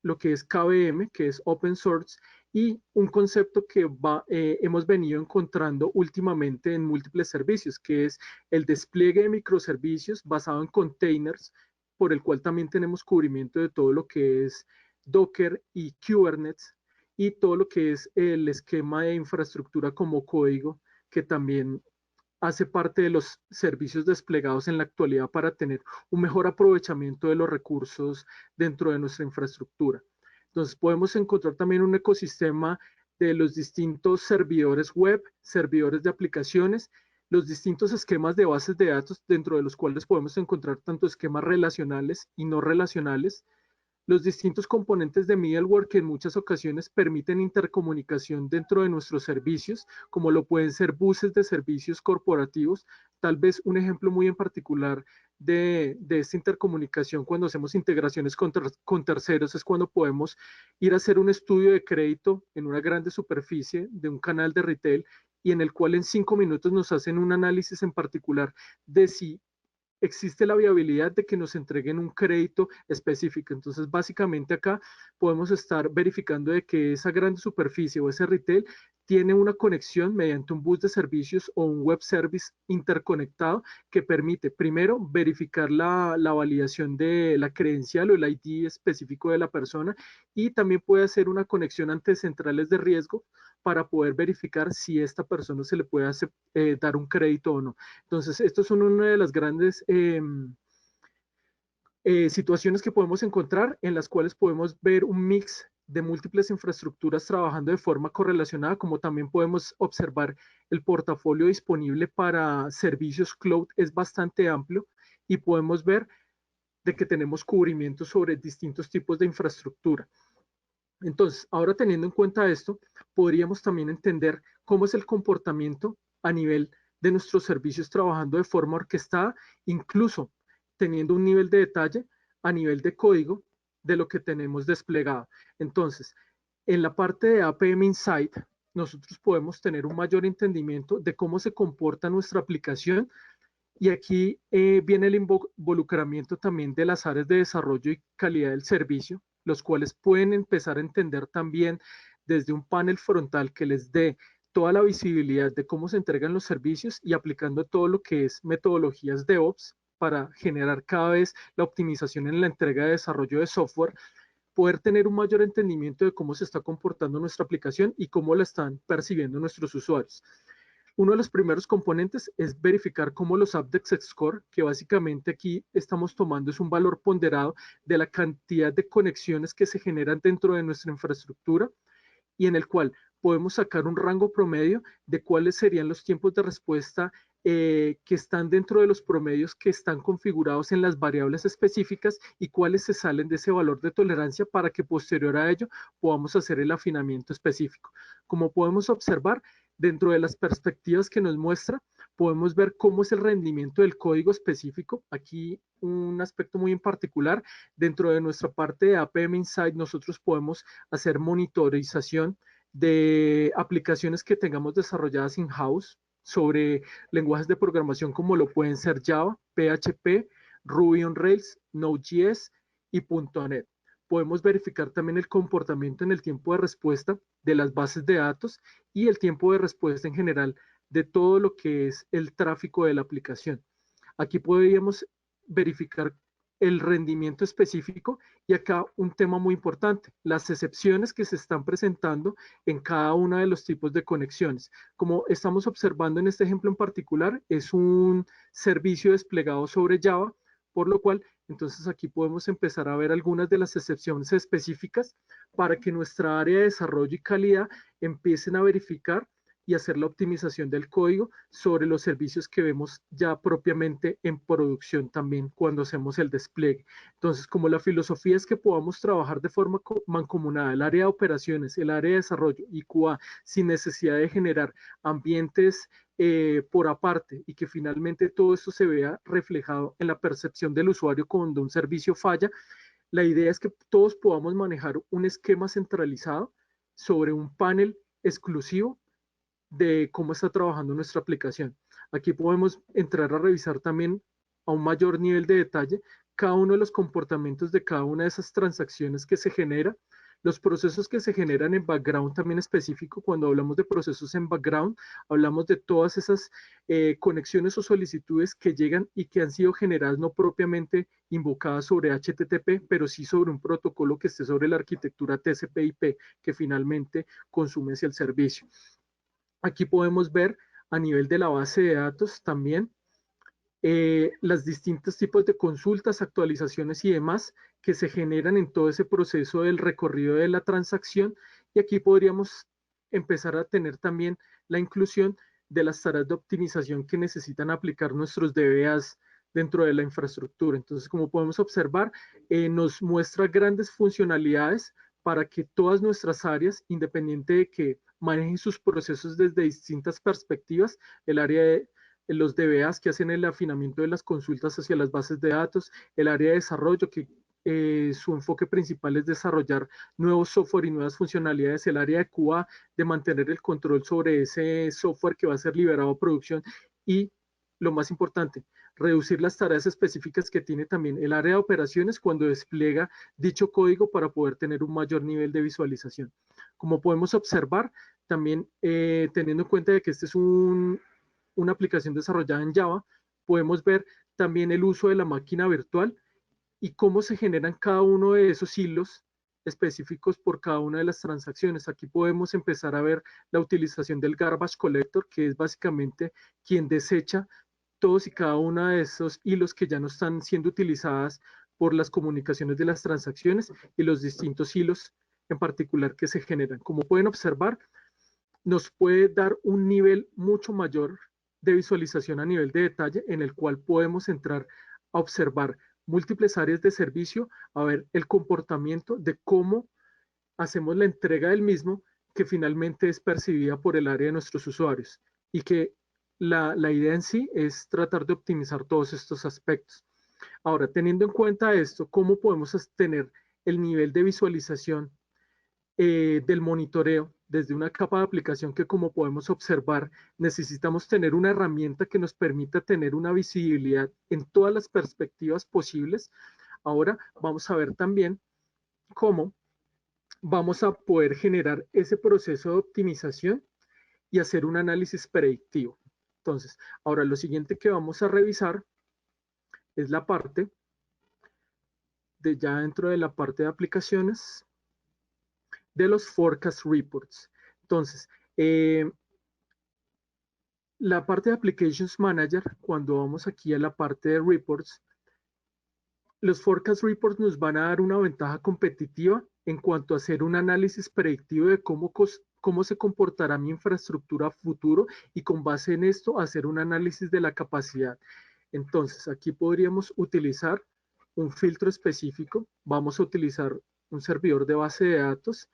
lo que es KVM, que es Open Source, y un concepto que hemos venido encontrando últimamente en múltiples servicios, que es el despliegue de microservicios basado en containers, por el cual también tenemos cubrimiento de todo lo que es Docker y Kubernetes, y todo lo que es el esquema de infraestructura como código, que también hace parte de los servicios desplegados en la actualidad para tener un mejor aprovechamiento de los recursos dentro de nuestra infraestructura. Entonces podemos encontrar también un ecosistema de los distintos servidores web, servidores de aplicaciones, los distintos esquemas de bases de datos dentro de los cuales podemos encontrar tanto esquemas relacionales y no relacionales, los distintos componentes de middleware que en muchas ocasiones permiten intercomunicación dentro de nuestros servicios, como lo pueden ser buses de servicios corporativos. Tal vez un ejemplo muy en particular de esta intercomunicación cuando hacemos integraciones con terceros es cuando podemos ir a hacer un estudio de crédito en una grande superficie de un canal de retail y en el cual en 5 minutos nos hacen un análisis en particular de si existe la viabilidad de que nos entreguen un crédito específico. Entonces, básicamente acá podemos estar verificando de que esa gran superficie o ese retail tiene una conexión mediante un bus de servicios o un web service interconectado que permite, primero, verificar la validación de la credencial o el ID específico de la persona, y también puede hacer una conexión ante centrales de riesgo para poder verificar si esta persona se le puede dar un crédito o no. Entonces, estos son una de las grandes situaciones que podemos encontrar, en las cuales podemos ver un mix de múltiples infraestructuras trabajando de forma correlacionada, como también podemos observar el portafolio disponible para servicios cloud es bastante amplio, y podemos ver de que tenemos cubrimiento sobre distintos tipos de infraestructura. Entonces, ahora teniendo en cuenta esto, podríamos también entender cómo es el comportamiento a nivel de nuestros servicios trabajando de forma orquestada, incluso teniendo un nivel de detalle a nivel de código de lo que tenemos desplegado. Entonces, en la parte de APM Insight, nosotros podemos tener un mayor entendimiento de cómo se comporta nuestra aplicación, y aquí viene el involucramiento también de las áreas de desarrollo y calidad del servicio, los cuales pueden empezar a entender también desde un panel frontal que les dé toda la visibilidad de cómo se entregan los servicios, y aplicando todo lo que es metodologías DevOps para generar cada vez la optimización en la entrega de desarrollo de software, poder tener un mayor entendimiento de cómo se está comportando nuestra aplicación y cómo la están percibiendo nuestros usuarios. Uno de los primeros componentes es verificar cómo los Apdex Score, que básicamente aquí estamos tomando es un valor ponderado de la cantidad de conexiones que se generan dentro de nuestra infraestructura, y en el cual podemos sacar un rango promedio de cuáles serían los tiempos de respuesta que están dentro de los promedios que están configurados en las variables específicas, y cuáles se salen de ese valor de tolerancia, para que posterior a ello podamos hacer el afinamiento específico. Como podemos observar, dentro de las perspectivas que nos muestra, podemos ver cómo es el rendimiento del código específico. Aquí un aspecto muy en particular, dentro de nuestra parte de APM Insight, nosotros podemos hacer monitorización de aplicaciones que tengamos desarrolladas in-house sobre lenguajes de programación como lo pueden ser Java, PHP, Ruby on Rails, Node.js y .NET. Podemos verificar también el comportamiento en el tiempo de respuesta de las bases de datos y el tiempo de respuesta en general de todo lo que es el tráfico de la aplicación. Aquí podríamos verificar el rendimiento específico, y acá un tema muy importante, las excepciones que se están presentando en cada uno de los tipos de conexiones. Como estamos observando en este ejemplo en particular, es un servicio desplegado sobre Java, por lo cual entonces aquí podemos empezar a ver algunas de las excepciones específicas para que nuestra área de desarrollo y calidad empiecen a verificar y hacer la optimización del código sobre los servicios que vemos ya propiamente en producción también cuando hacemos el despliegue. Entonces, como la filosofía es que podamos trabajar de forma mancomunada el área de operaciones, el área de desarrollo y QA, sin necesidad de generar ambientes por aparte, y que finalmente todo esto se vea reflejado en la percepción del usuario cuando un servicio falla, la idea es que todos podamos manejar un esquema centralizado sobre un panel exclusivo de cómo está trabajando nuestra aplicación. Aquí podemos entrar a revisar también a un mayor nivel de detalle cada uno de los comportamientos de cada una de esas transacciones que se genera, los procesos que se generan en background también específico. Cuando hablamos de procesos en background, hablamos de todas esas conexiones o solicitudes que llegan y que han sido generadas no propiamente invocadas sobre HTTP, pero sí sobre un protocolo que esté sobre la arquitectura TCP/IP que finalmente consume hacia el servicio. Aquí podemos ver a nivel de la base de datos también los distintos tipos de consultas, actualizaciones y demás que se generan en todo ese proceso del recorrido de la transacción. Y aquí podríamos empezar a tener también la inclusión de las tareas de optimización que necesitan aplicar nuestros DBAs dentro de la infraestructura. Entonces, como podemos observar, nos muestra grandes funcionalidades para que todas nuestras áreas, independiente de que manejen sus procesos desde distintas perspectivas, el área de los DBAs que hacen el afinamiento de las consultas hacia las bases de datos, el área de desarrollo que su enfoque principal es desarrollar nuevos software y nuevas funcionalidades, el área de QA de mantener el control sobre ese software que va a ser liberado a producción, y lo más importante, reducir las tareas específicas que tiene también el área de operaciones cuando despliega dicho código para poder tener un mayor nivel de visualización. Como podemos observar, también teniendo en cuenta de que este es una aplicación desarrollada en Java, podemos ver también el uso de la máquina virtual y cómo se generan cada uno de esos hilos específicos por cada una de las transacciones. Aquí podemos empezar a ver la utilización del garbage collector, que es básicamente quien desecha todos y cada uno de esos hilos que ya no están siendo utilizadas por las comunicaciones de las transacciones y los distintos hilos en particular que se generan. Como pueden observar, nos puede dar un nivel mucho mayor de visualización a nivel de detalle en el cual podemos entrar a observar múltiples áreas de servicio, a ver el comportamiento de cómo hacemos la entrega del mismo que finalmente es percibida por el área de nuestros usuarios y que la idea en sí es tratar de optimizar todos estos aspectos. Ahora, teniendo en cuenta esto, ¿cómo podemos tener el nivel de visualización del monitoreo desde una capa de aplicación que, como podemos observar, necesitamos tener una herramienta que nos permita tener una visibilidad en todas las perspectivas posibles? Ahora vamos a ver también cómo vamos a poder generar ese proceso de optimización y hacer un análisis predictivo. Entonces, ahora lo siguiente que vamos a revisar es la parte de ya dentro de la parte de aplicaciones de los forecast reports. Entonces, la parte de Applications Manager, cuando vamos aquí a la parte de reports, los forecast reports nos van a dar una ventaja competitiva en cuanto a hacer un análisis predictivo de cómo se comportará mi infraestructura futuro y con base en esto hacer un análisis de la capacidad. Entonces, aquí podríamos utilizar un filtro específico. Vamos a utilizar un servidor de base de datos.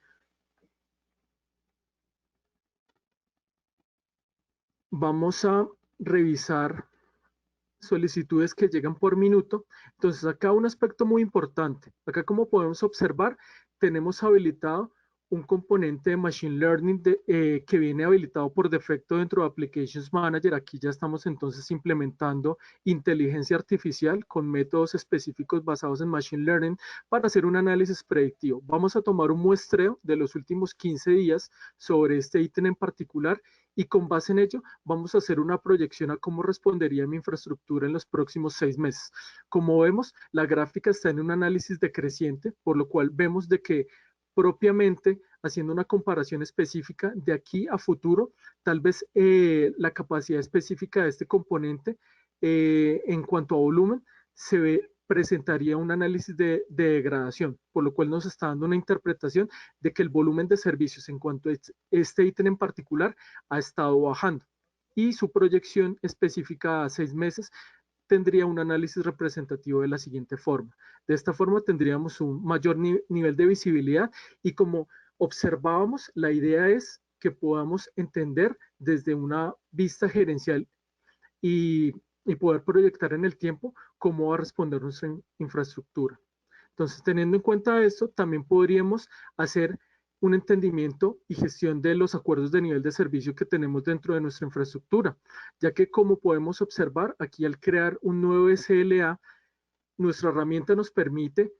Vamos a revisar solicitudes que llegan por minuto. Entonces, acá un aspecto muy importante. Acá, como podemos observar, tenemos habilitado un componente de Machine Learning que viene habilitado por defecto dentro de Applications Manager. Aquí ya estamos entonces implementando inteligencia artificial con métodos específicos basados en Machine Learning para hacer un análisis predictivo. Vamos a tomar un muestreo de los últimos 15 días sobre este ítem en particular y con base en ello vamos a hacer una proyección a cómo respondería mi infraestructura en los próximos 6 meses. Como vemos, la gráfica está en un análisis decreciente, por lo cual vemos de que propiamente haciendo una comparación específica de aquí a futuro, tal vez la capacidad específica de este componente en cuanto a volumen presentaría un análisis de degradación, por lo cual nos está dando una interpretación de que el volumen de servicios en cuanto a este ítem en particular ha estado bajando y su proyección específica a 6 meses tendría un análisis representativo de la siguiente forma. De esta forma tendríamos un mayor nivel de visibilidad y como observábamos, la idea es que podamos entender desde una vista gerencial y poder proyectar en el tiempo cómo va a responder nuestra infraestructura. Entonces, teniendo en cuenta esto, también podríamos hacer un entendimiento y gestión de los acuerdos de nivel de servicio que tenemos dentro de nuestra infraestructura, ya que como podemos observar, aquí al crear un nuevo SLA, nuestra herramienta nos permite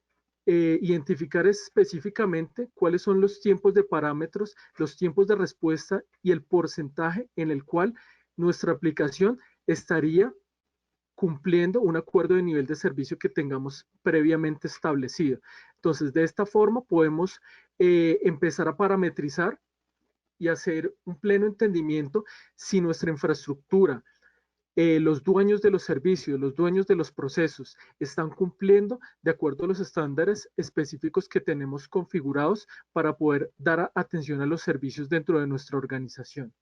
identificar específicamente cuáles son los tiempos de parámetros, los tiempos de respuesta y el porcentaje en el cual nuestra aplicación estaría cumpliendo un acuerdo de nivel de servicio que tengamos previamente establecido. Entonces, de esta forma podemos empezar a parametrizar y hacer un pleno entendimiento si nuestra infraestructura, los dueños de los servicios, los dueños de los procesos están cumpliendo de acuerdo a los estándares específicos que tenemos configurados para poder dar atención a los servicios dentro de nuestra organización.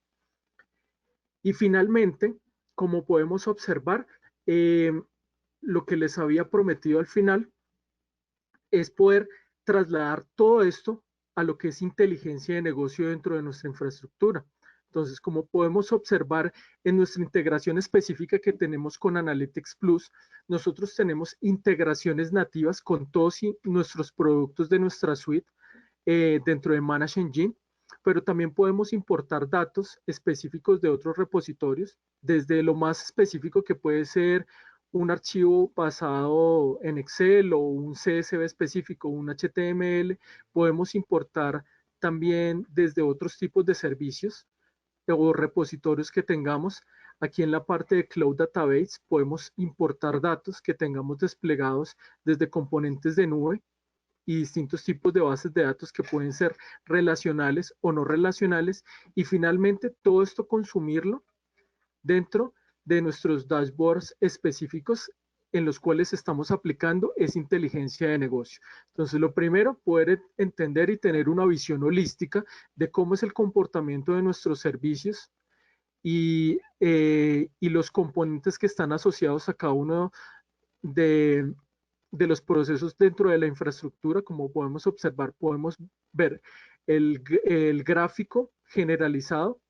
Y finalmente, como podemos observar, lo que les había prometido al final es poder trasladar todo esto a lo que es inteligencia de negocio dentro de nuestra infraestructura. Entonces, como podemos observar en nuestra integración específica que tenemos con Analytics Plus, nosotros tenemos integraciones nativas con todos nuestros productos de nuestra suite dentro de Manage Engine, pero también podemos importar datos específicos de otros repositorios, desde lo más específico que puede ser un archivo basado en Excel o un CSV específico, un HTML, podemos importar también desde otros tipos de servicios o repositorios que tengamos. Aquí en la parte de Cloud Database podemos importar datos que tengamos desplegados desde componentes de nube y distintos tipos de bases de datos que pueden ser relacionales o no relacionales. Y finalmente todo esto consumirlo dentro de nuestros dashboards específicos en los cuales estamos aplicando esa inteligencia de negocio. Entonces, lo primero, poder entender y tener una visión holística de cómo es el comportamiento de nuestros servicios y los componentes que están asociados a cada uno de, de los procesos dentro de la infraestructura. Como podemos observar, podemos ver el gráfico generalizado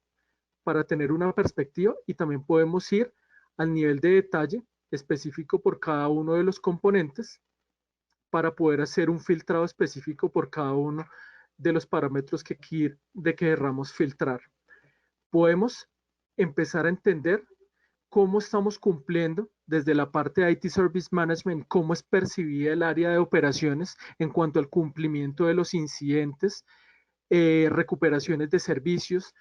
para tener una perspectiva y también podemos ir al nivel de detalle específico por cada uno de los componentes para poder hacer un filtrado específico por cada uno de los parámetros que querramos filtrar. Podemos empezar a entender cómo estamos cumpliendo desde la parte de IT Service Management, cómo es percibida el área de operaciones en cuanto al cumplimiento de los incidentes, recuperaciones de servicios,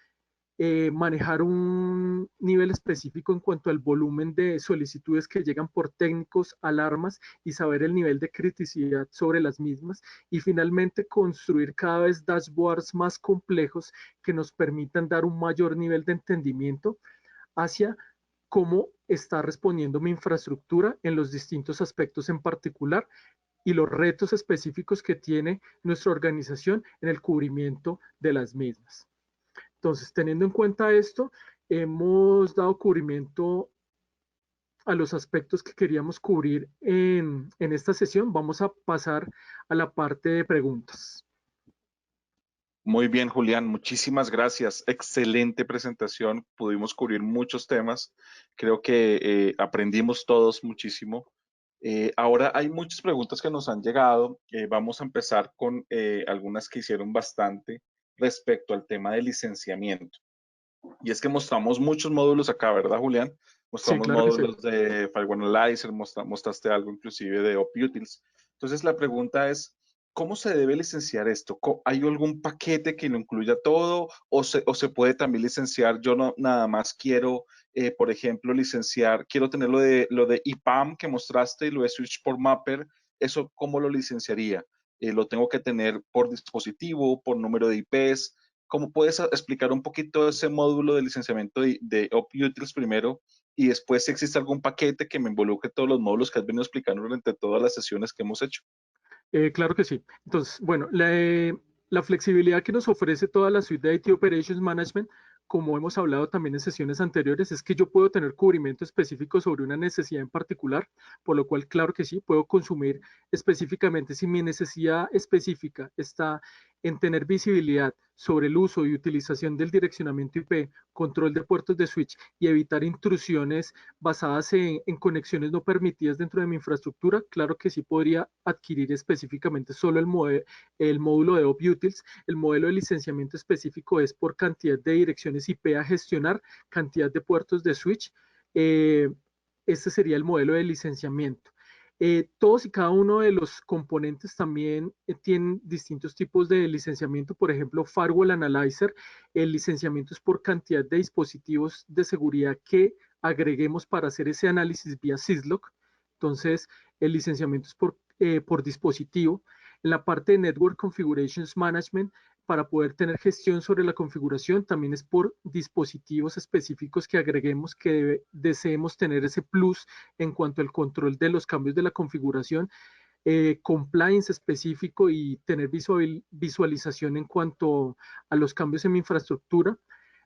manejar un nivel específico en cuanto al volumen de solicitudes que llegan por técnicos, alarmas y saber el nivel de criticidad sobre las mismas. Y finalmente construir cada vez dashboards más complejos que nos permitan dar un mayor nivel de entendimiento hacia cómo está respondiendo mi infraestructura en los distintos aspectos en particular y los retos específicos que tiene nuestra organización en el cubrimiento de las mismas. Entonces, teniendo en cuenta esto, hemos dado cubrimiento a los aspectos que queríamos cubrir en esta sesión. Vamos a pasar a la parte de preguntas. Muy bien, Julián, muchísimas gracias. Excelente presentación. Pudimos cubrir muchos temas. Creo que aprendimos todos muchísimo. Ahora hay muchas preguntas que nos han llegado. Vamos a empezar con algunas que hicieron bastante respecto al tema de licenciamiento. Y es que mostramos muchos módulos acá, ¿verdad, Julián? Sí, Mostramos claro que sí. módulos de Firewall Analyzer, mostraste algo inclusive de OpUtils. Entonces la pregunta es, ¿cómo se debe licenciar esto? ¿Hay algún paquete que lo incluya todo o se puede también licenciar? Yo no nada más quiero, por ejemplo, licenciar, quiero tener lo de EPAM que mostraste y lo de Switch por Mapper. ¿Eso cómo lo licenciaría? ¿Lo tengo que tener por dispositivo, por número de IPs? ¿Cómo puedes explicar un poquito ese módulo de licenciamiento de OpUtils primero y después si existe algún paquete que me involucre todos los módulos que has venido explicando durante todas las sesiones que hemos hecho? Claro que sí. Entonces, bueno, la flexibilidad que nos ofrece toda la suite de IT Operations Management, como hemos hablado también en sesiones anteriores, es que yo puedo tener cubrimiento específico sobre una necesidad en particular, por lo cual, claro que sí, puedo consumir específicamente si mi necesidad específica está en tener visibilidad sobre el uso y utilización del direccionamiento IP, control de puertos de switch y evitar intrusiones basadas en conexiones no permitidas dentro de mi infraestructura. Claro que sí podría adquirir específicamente solo el módulo de OpUtils. El modelo de licenciamiento específico es por cantidad de direcciones IP a gestionar, cantidad de puertos de switch. Este sería el modelo de licenciamiento. Todos y cada uno de los componentes también tienen distintos tipos de licenciamiento. Por ejemplo, Firewall Analyzer, el licenciamiento es por cantidad de dispositivos de seguridad que agreguemos para hacer ese análisis vía Syslog. Entonces, el licenciamiento es por dispositivo. En la parte de Network Configurations Management, para poder tener gestión sobre la configuración, también es por dispositivos específicos que agreguemos que deseemos tener ese plus en cuanto al control de los cambios de la configuración, compliance específico y tener visualización en cuanto a los cambios en mi infraestructura.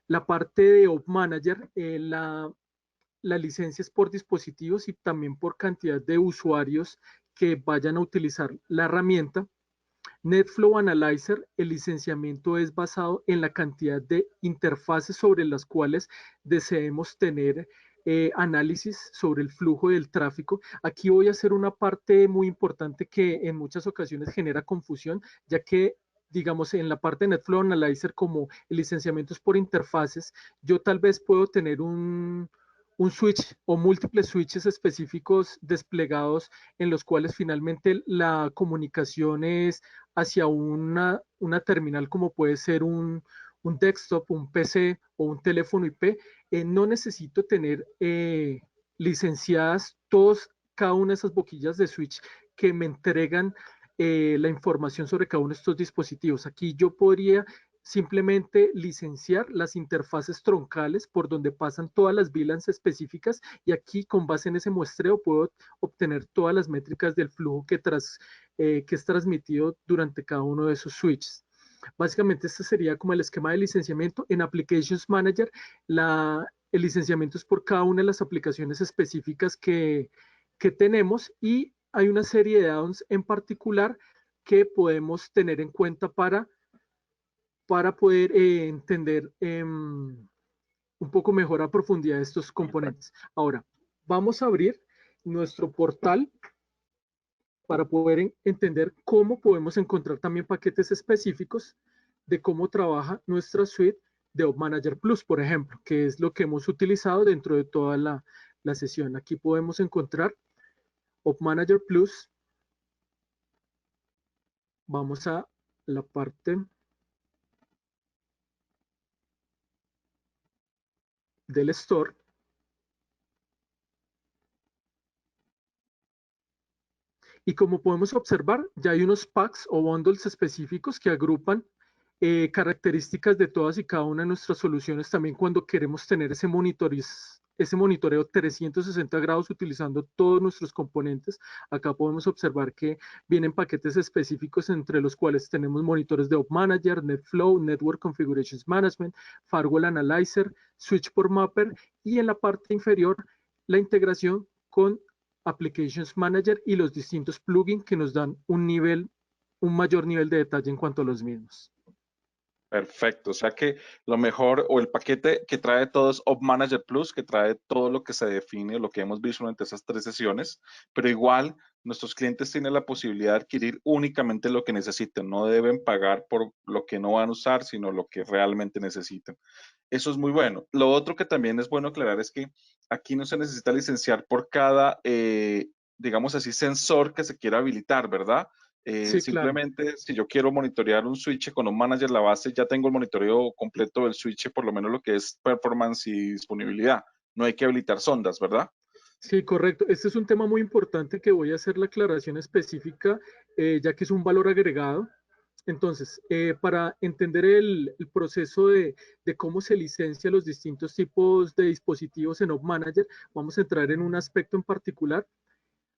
La parte de Op Manager, la licencia es por dispositivos y también por cantidad de usuarios que vayan a utilizar la herramienta. NetFlow Analyzer, el licenciamiento es basado en la cantidad de interfaces sobre las cuales deseemos tener análisis sobre el flujo del tráfico. Aquí voy a hacer una parte muy importante que en muchas ocasiones genera confusión, ya que digamos en la parte de NetFlow Analyzer como el licenciamiento es por interfaces, yo tal vez puedo tener un switch o múltiples switches específicos desplegados en los cuales finalmente la comunicación es hacia una terminal como puede ser un desktop, un PC o un teléfono IP. No necesito tener licenciadas cada una de esas boquillas de switch que me entregan la información sobre cada uno de estos dispositivos. Aquí yo podría simplemente licenciar las interfaces troncales por donde pasan todas las VLANs específicas y aquí con base en ese muestreo puedo obtener todas las métricas del flujo que es transmitido durante cada uno de esos switches. Básicamente este sería como el esquema de licenciamiento. En Applications Manager el licenciamiento es por cada una de las aplicaciones específicas que tenemos y hay una serie de add-ons en particular que podemos tener en cuenta para poder entender un poco mejor a profundidad estos componentes. Ahora, vamos a abrir nuestro portal para poder entender cómo podemos encontrar también paquetes específicos de cómo trabaja nuestra suite de Op Manager Plus, por ejemplo, que es lo que hemos utilizado dentro de toda la sesión. Aquí podemos encontrar Op Manager Plus. Vamos a la parte del store. Y como podemos observar, ya hay unos packs o bundles específicos que agrupan características de todas y cada una de nuestras soluciones también cuando queremos tener ese monitoreo 360 grados utilizando todos nuestros componentes. Acá podemos observar que vienen paquetes específicos entre los cuales tenemos monitores de Op Manager, NetFlow, Network Configurations Management, Firewall Analyzer, Switchport Mapper y en la parte inferior la integración con Applications Manager y los distintos plugins que nos dan un mayor nivel de detalle en cuanto a los mismos. Perfecto, o sea que lo mejor o el paquete que trae todo es Op Manager Plus, que trae todo lo que se define, lo que hemos visto durante esas 3 sesiones, pero igual nuestros clientes tienen la posibilidad de adquirir únicamente lo que necesiten, no deben pagar por lo que no van a usar, sino lo que realmente necesitan. Eso es muy bueno. Lo otro que también es bueno aclarar es que aquí no se necesita licenciar por cada, digamos así, sensor que se quiera habilitar, ¿verdad? Sí, claro. Simplemente si yo quiero monitorear un switch con un manager, la base, ya tengo el monitoreo completo del switch, por lo menos lo que es performance y disponibilidad. No hay que habilitar sondas, ¿verdad? Sí, correcto. Este es un tema muy importante que voy a hacer la aclaración específica, ya que es un valor agregado. Entonces, para entender el proceso de cómo se licencia los distintos tipos de dispositivos en Op Manager, vamos a entrar en un aspecto en particular.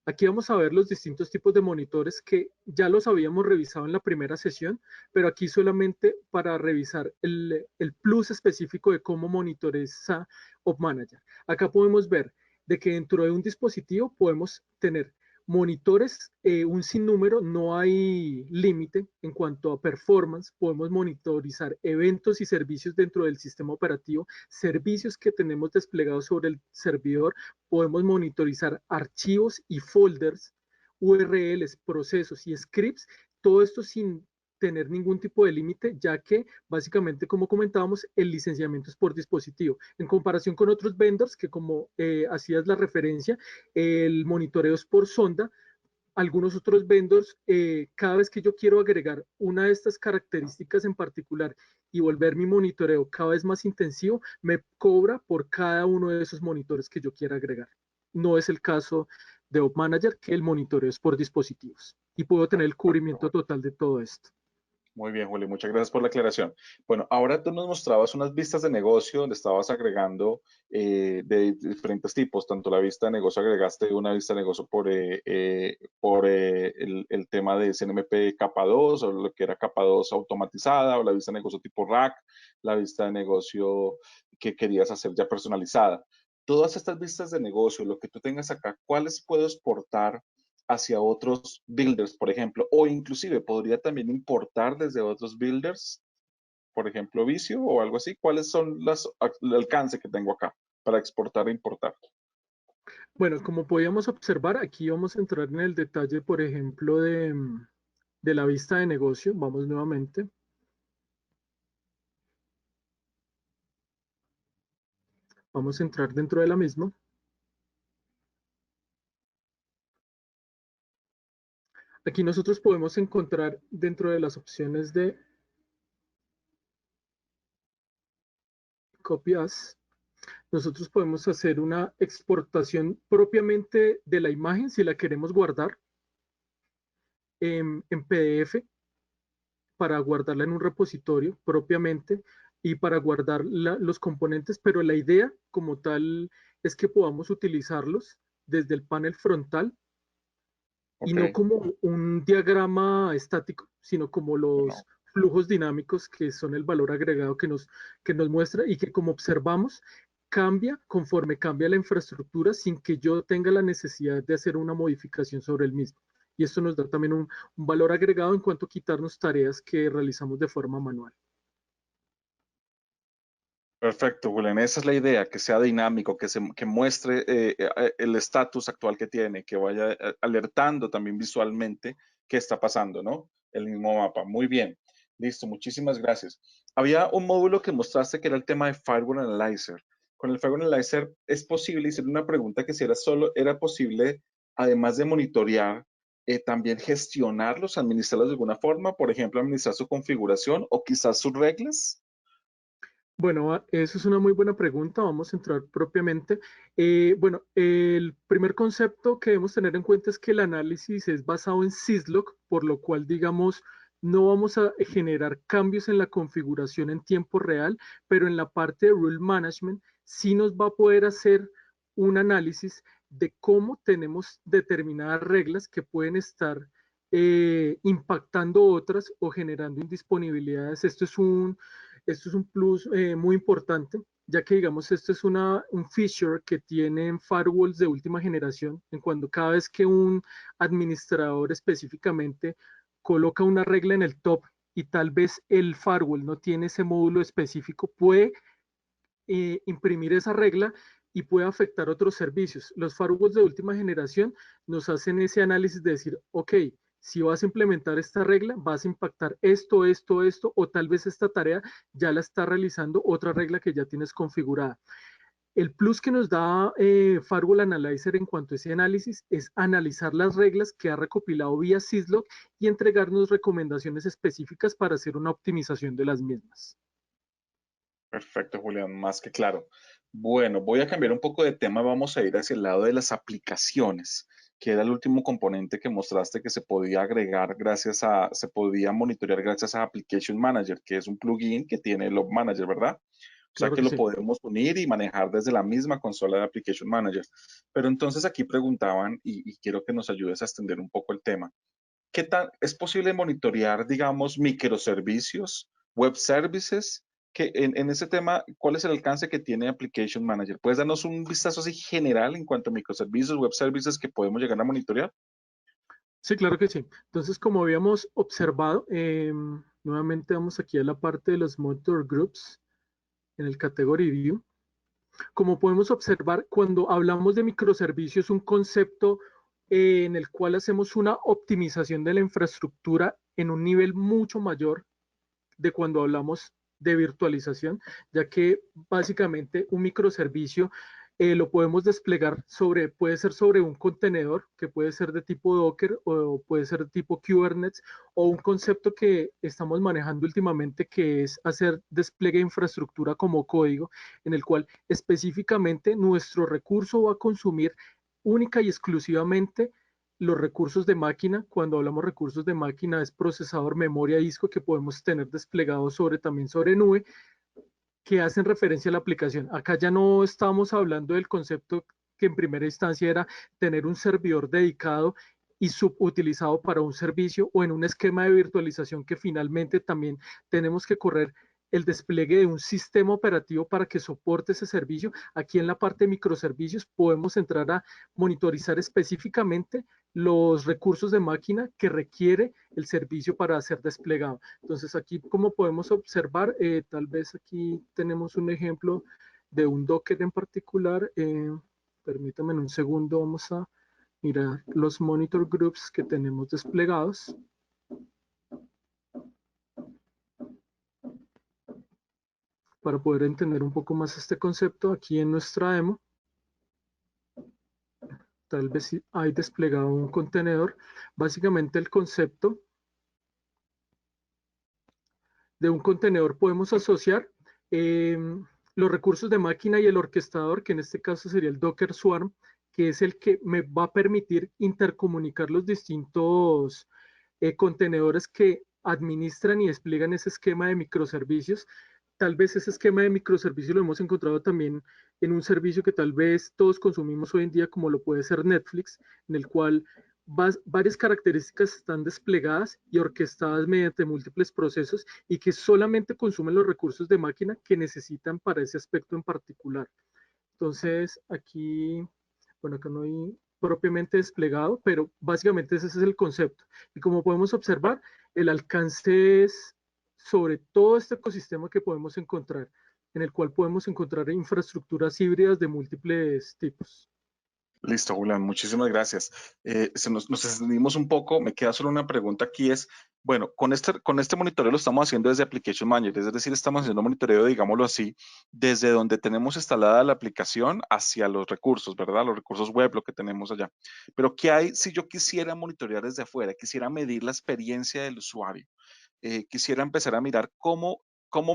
Aquí vamos a ver los distintos tipos de monitores que ya los habíamos revisado en la primera sesión, pero aquí solamente para revisar el plus específico de cómo monitoriza Op Manager. Acá podemos ver de que dentro de un dispositivo podemos tener monitores, un sinnúmero, no hay límite en cuanto a performance, podemos monitorizar eventos y servicios dentro del sistema operativo, servicios que tenemos desplegados sobre el servidor, podemos monitorizar archivos y folders, URLs, procesos y scripts, todo esto sin tener ningún tipo de límite, ya que básicamente, como comentábamos, el licenciamiento es por dispositivo. En comparación con otros vendors, que como hacías la referencia, el monitoreo es por sonda, algunos otros vendors, cada vez que yo quiero agregar una de estas características en particular y volver mi monitoreo cada vez más intensivo, me cobra por cada uno de esos monitores que yo quiera agregar. No es el caso de Op Manager, que el monitoreo es por dispositivos y puedo tener el cubrimiento total de todo esto. Muy bien, Juli, muchas gracias por la aclaración. Bueno, ahora tú nos mostrabas unas vistas de negocio donde estabas agregando de diferentes tipos, tanto la vista de negocio agregaste una vista de negocio por el tema de CNMP capa 2 o lo que era capa 2 automatizada o la vista de negocio tipo rack, la vista de negocio que querías hacer ya personalizada. Todas estas vistas de negocio, lo que tú tengas acá, ¿cuáles puedo exportar hacia otros builders, por ejemplo? O inclusive podría también importar desde otros builders, por ejemplo, Visio o algo así. ¿Cuáles son el alcance que tengo acá para exportar e importar? Bueno, como podíamos observar, aquí vamos a entrar en el detalle, por ejemplo, de la vista de negocio. Vamos nuevamente. Vamos a entrar dentro de la misma. Aquí nosotros podemos encontrar dentro de las opciones de Copy As, nosotros podemos hacer una exportación propiamente de la imagen si la queremos guardar en PDF para guardarla en un repositorio propiamente y para guardar los componentes, pero la idea como tal es que podamos utilizarlos desde el panel frontal y no Ok, como un diagrama estático, sino como no. los flujos dinámicos que son el valor agregado que nos muestra y que como observamos cambia conforme cambia la infraestructura sin que yo tenga la necesidad de hacer una modificación sobre el mismo. Y esto nos da también un valor agregado en cuanto a quitarnos tareas que realizamos de forma manual. Perfecto, Julián. Esa es la idea, que sea dinámico, que muestre el estatus actual que tiene, que vaya alertando también visualmente qué está pasando, ¿no? El mismo mapa. Muy bien. Listo, muchísimas gracias. Había un módulo que mostraste que era el tema de Firewall Analyzer. Con el Firewall Analyzer es posible, hice una pregunta que si era posible, además de monitorear, también gestionarlos, administrarlos de alguna forma, por ejemplo, administrar su configuración o quizás sus reglas. Bueno, eso es una muy buena pregunta. Vamos a entrar propiamente. Bueno, el primer concepto que debemos tener en cuenta es que el análisis es basado en syslog, por lo cual, digamos, no vamos a generar cambios en la configuración en tiempo real, pero en la parte de rule management sí nos va a poder hacer un análisis de cómo tenemos determinadas reglas que pueden estar impactando otras o generando indisponibilidades. Esto es un plus muy importante, ya que digamos esto es un feature que tienen firewalls de última generación, en cuando cada vez que un administrador específicamente coloca una regla en el top y tal vez el firewall no tiene ese módulo específico, puede imprimir esa regla y puede afectar otros servicios. Los firewalls de última generación nos hacen ese análisis de decir, ok, si vas a implementar esta regla, vas a impactar esto, esto, esto, o tal vez esta tarea ya la está realizando otra regla que ya tienes configurada. El plus que nos da Firewall Analyzer en cuanto a ese análisis es analizar las reglas que ha recopilado vía Syslog y entregarnos recomendaciones específicas para hacer una optimización de las mismas. Perfecto, Julián, más que claro. Bueno, voy a cambiar un poco de tema, vamos a ir hacia el lado de las aplicaciones, que era el último componente que mostraste que se podía agregar se podía monitorear gracias a Application Manager, que es un plugin que tiene Log Manager, ¿verdad? O sea Claro que que lo sí. podemos unir y manejar desde la misma consola de Application Manager. Pero entonces aquí preguntaban, y quiero que nos ayudes a extender un poco el tema. ¿Qué tal es posible monitorear, digamos, microservicios, web services? Que en ese tema, ¿cuál es el alcance que tiene Application Manager? ¿Puedes darnos un vistazo así general en cuanto a microservicios, web services que podemos llegar a monitorear? Sí, claro que sí. Entonces, como habíamos observado, nuevamente vamos aquí a la parte de los Monitor Groups en el Category View. Como podemos observar, cuando hablamos de microservicios, un concepto en el cual hacemos una optimización de la infraestructura en un nivel mucho mayor de cuando hablamos de virtualización, ya que básicamente un microservicio lo podemos desplegar puede ser sobre un contenedor que puede ser de tipo Docker o puede ser de tipo Kubernetes o un concepto que estamos manejando últimamente que es hacer despliegue de infraestructura como código, en el cual específicamente nuestro recurso va a consumir única y exclusivamente los recursos de máquina. Cuando hablamos recursos de máquina es procesador, memoria, disco que podemos tener desplegados también sobre nube que hacen referencia a la aplicación. Acá ya no estamos hablando del concepto que en primera instancia era tener un servidor dedicado y subutilizado para un servicio o en un esquema de virtualización que finalmente también tenemos que correr el despliegue de un sistema operativo para que soporte ese servicio. Aquí en la parte de microservicios podemos entrar a monitorizar específicamente los recursos de máquina que requiere el servicio para ser desplegado. Entonces aquí como podemos observar, tal vez aquí tenemos un ejemplo de un Docker en particular. Permítanme un segundo, vamos a mirar los monitor groups que tenemos desplegados. para poder entender un poco más este concepto aquí en nuestra demo. Tal vez si hay desplegado un contenedor. Básicamente el concepto de un contenedor podemos asociar eh, los recursos de máquina y el orquestador, que en este caso sería el Docker Swarm, que es el que me va a permitir intercomunicar los distintos contenedores que administran y despliegan ese esquema de microservicios. Tal vez ese esquema de microservicios lo hemos encontrado también en un servicio que tal vez todos consumimos hoy en día, como lo puede ser Netflix, en el cual varias características están desplegadas y orquestadas mediante múltiples procesos y que solamente consumen los recursos de máquina que necesitan para ese aspecto en particular. Entonces, aquí, bueno, acá no hay propiamente desplegado, pero básicamente ese es el concepto. Y como podemos observar, el alcance es sobre todo este ecosistema que podemos encontrar, en el cual podemos encontrar infraestructuras híbridas de múltiples tipos. Listo, Julián, muchísimas gracias. Nos extendimos un poco, me queda solo una pregunta aquí es, bueno, con este monitoreo lo estamos haciendo desde Application Manager, es decir, estamos haciendo monitoreo, digámoslo así, desde donde tenemos instalada la aplicación hacia los recursos, ¿verdad? Los recursos web, lo que tenemos allá. Pero ¿qué hay si yo quisiera monitorear desde afuera? Quisiera medir la experiencia del usuario. Quisiera empezar a mirar cómo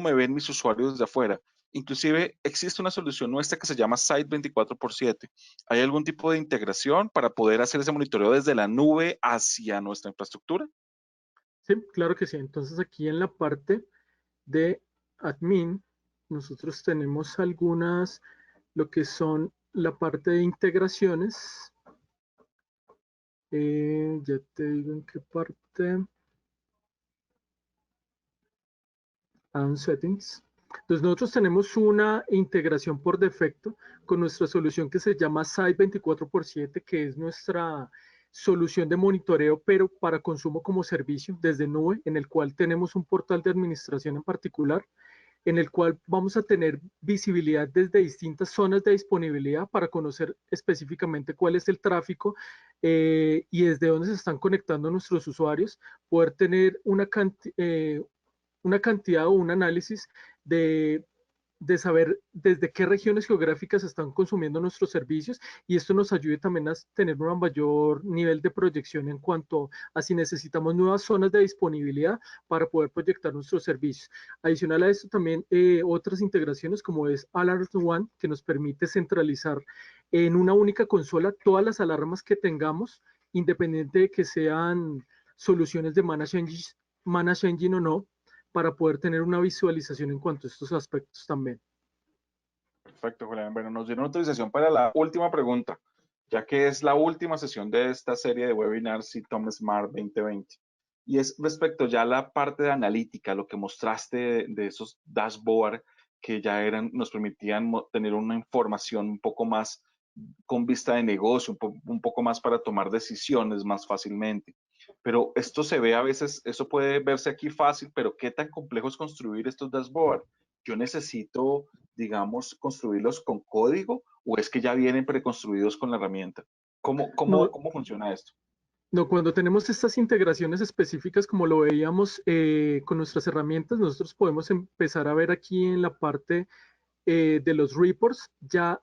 me ven mis usuarios desde afuera. Inclusive existe una solución nuestra que se llama Site 24/7. ¿Hay algún tipo de integración para poder hacer ese monitoreo desde la nube hacia nuestra infraestructura? Sí, claro que sí. Entonces aquí en la parte de admin, nosotros tenemos algunas, lo que son la parte de integraciones. Ya te digo en qué parte. Add settings. Entonces nosotros tenemos una integración por defecto con nuestra solución que se llama Site 24/7, que es nuestra solución de monitoreo, pero para consumo como servicio desde nube, en el cual tenemos un portal de administración en particular, en el cual vamos a tener visibilidad desde distintas zonas de disponibilidad para conocer específicamente cuál es el tráfico y desde dónde se están conectando nuestros usuarios, poder tener una cantidad o un análisis de, de saber desde qué regiones geográficas están consumiendo nuestros servicios y esto nos ayude también a tener un mayor nivel de proyección en cuanto a si necesitamos nuevas zonas de disponibilidad para poder proyectar nuestros servicios. Adicional a esto también otras integraciones como es Alert One que nos permite centralizar en una única consola todas las alarmas que tengamos independiente de que sean soluciones de Manage Engine o no, para poder tener una visualización en cuanto a estos aspectos también. Perfecto, Julián. Bueno, nos dieron autorización para la última pregunta, ya que es la última sesión de esta serie de webinars CITOM Smart 2020. Y es respecto ya a la parte de analítica, lo que mostraste de esos dashboard que ya eran, nos permitían tener una información un poco más con vista de negocio, un poco más para tomar decisiones más fácilmente. Pero esto se ve a veces, eso puede verse aquí fácil, pero ¿qué tan complejo es construir estos dashboard? Yo necesito, digamos, construirlos con código o es que ya vienen preconstruidos con la herramienta? No, ¿Cómo funciona esto? no, cuando tenemos estas integraciones específicas, como lo veíamos con nuestras herramientas, nosotros podemos empezar a ver aquí en la parte de los reports ya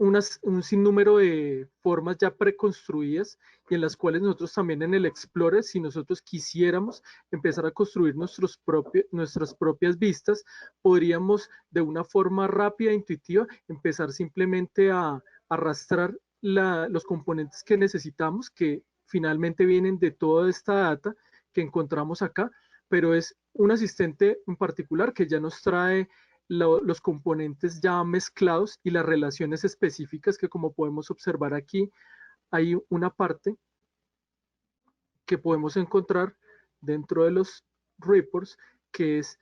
un sinnúmero de formas ya preconstruidas y en las cuales nosotros también en el Explorer, si nosotros quisiéramos empezar a construir nuestras propias vistas, podríamos de una forma rápida e intuitiva empezar simplemente a arrastrar los componentes que necesitamos, que finalmente vienen de toda esta data que encontramos acá, pero es un asistente en particular que ya nos trae los componentes ya mezclados y las relaciones específicas que como podemos observar aquí, hay una parte que podemos encontrar dentro de los reports que es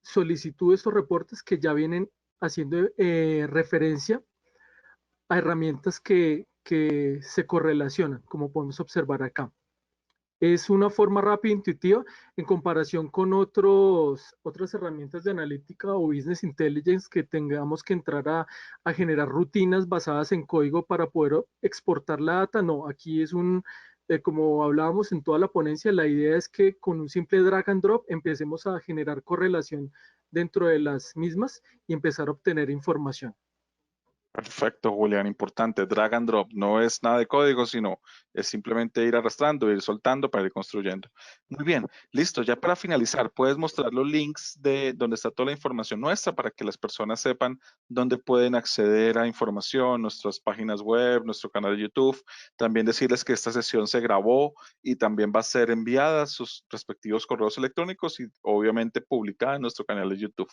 solicitudes o reportes que ya vienen haciendo referencia a herramientas que se correlacionan, como podemos observar acá. Es una forma rápida e intuitiva en comparación con otras herramientas de analítica o business intelligence que tengamos que entrar a generar rutinas basadas en código para poder exportar la data. No, aquí es como hablábamos en toda la ponencia, la idea es que con un simple drag and drop empecemos a generar correlación dentro de las mismas y empezar a obtener información. Perfecto, Julián, importante. Drag and drop. No es nada de código, sino es simplemente ir arrastrando, ir soltando para ir construyendo. Muy bien, listo. Ya para finalizar, puedes mostrar los links de donde está toda la información nuestra para que las personas sepan dónde pueden acceder a información, nuestras páginas web, nuestro canal de YouTube. También decirles que esta sesión se grabó y también va a ser enviada a sus respectivos correos electrónicos y obviamente publicada en nuestro canal de YouTube.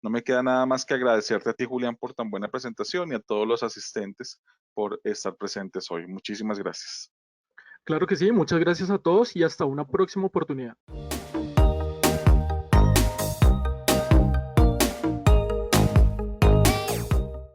No me queda nada más que agradecerte a ti, Julián, por tan buena presentación y a todos los asistentes por estar presentes hoy. Muchísimas gracias. Claro que sí, muchas gracias a todos y hasta una próxima oportunidad.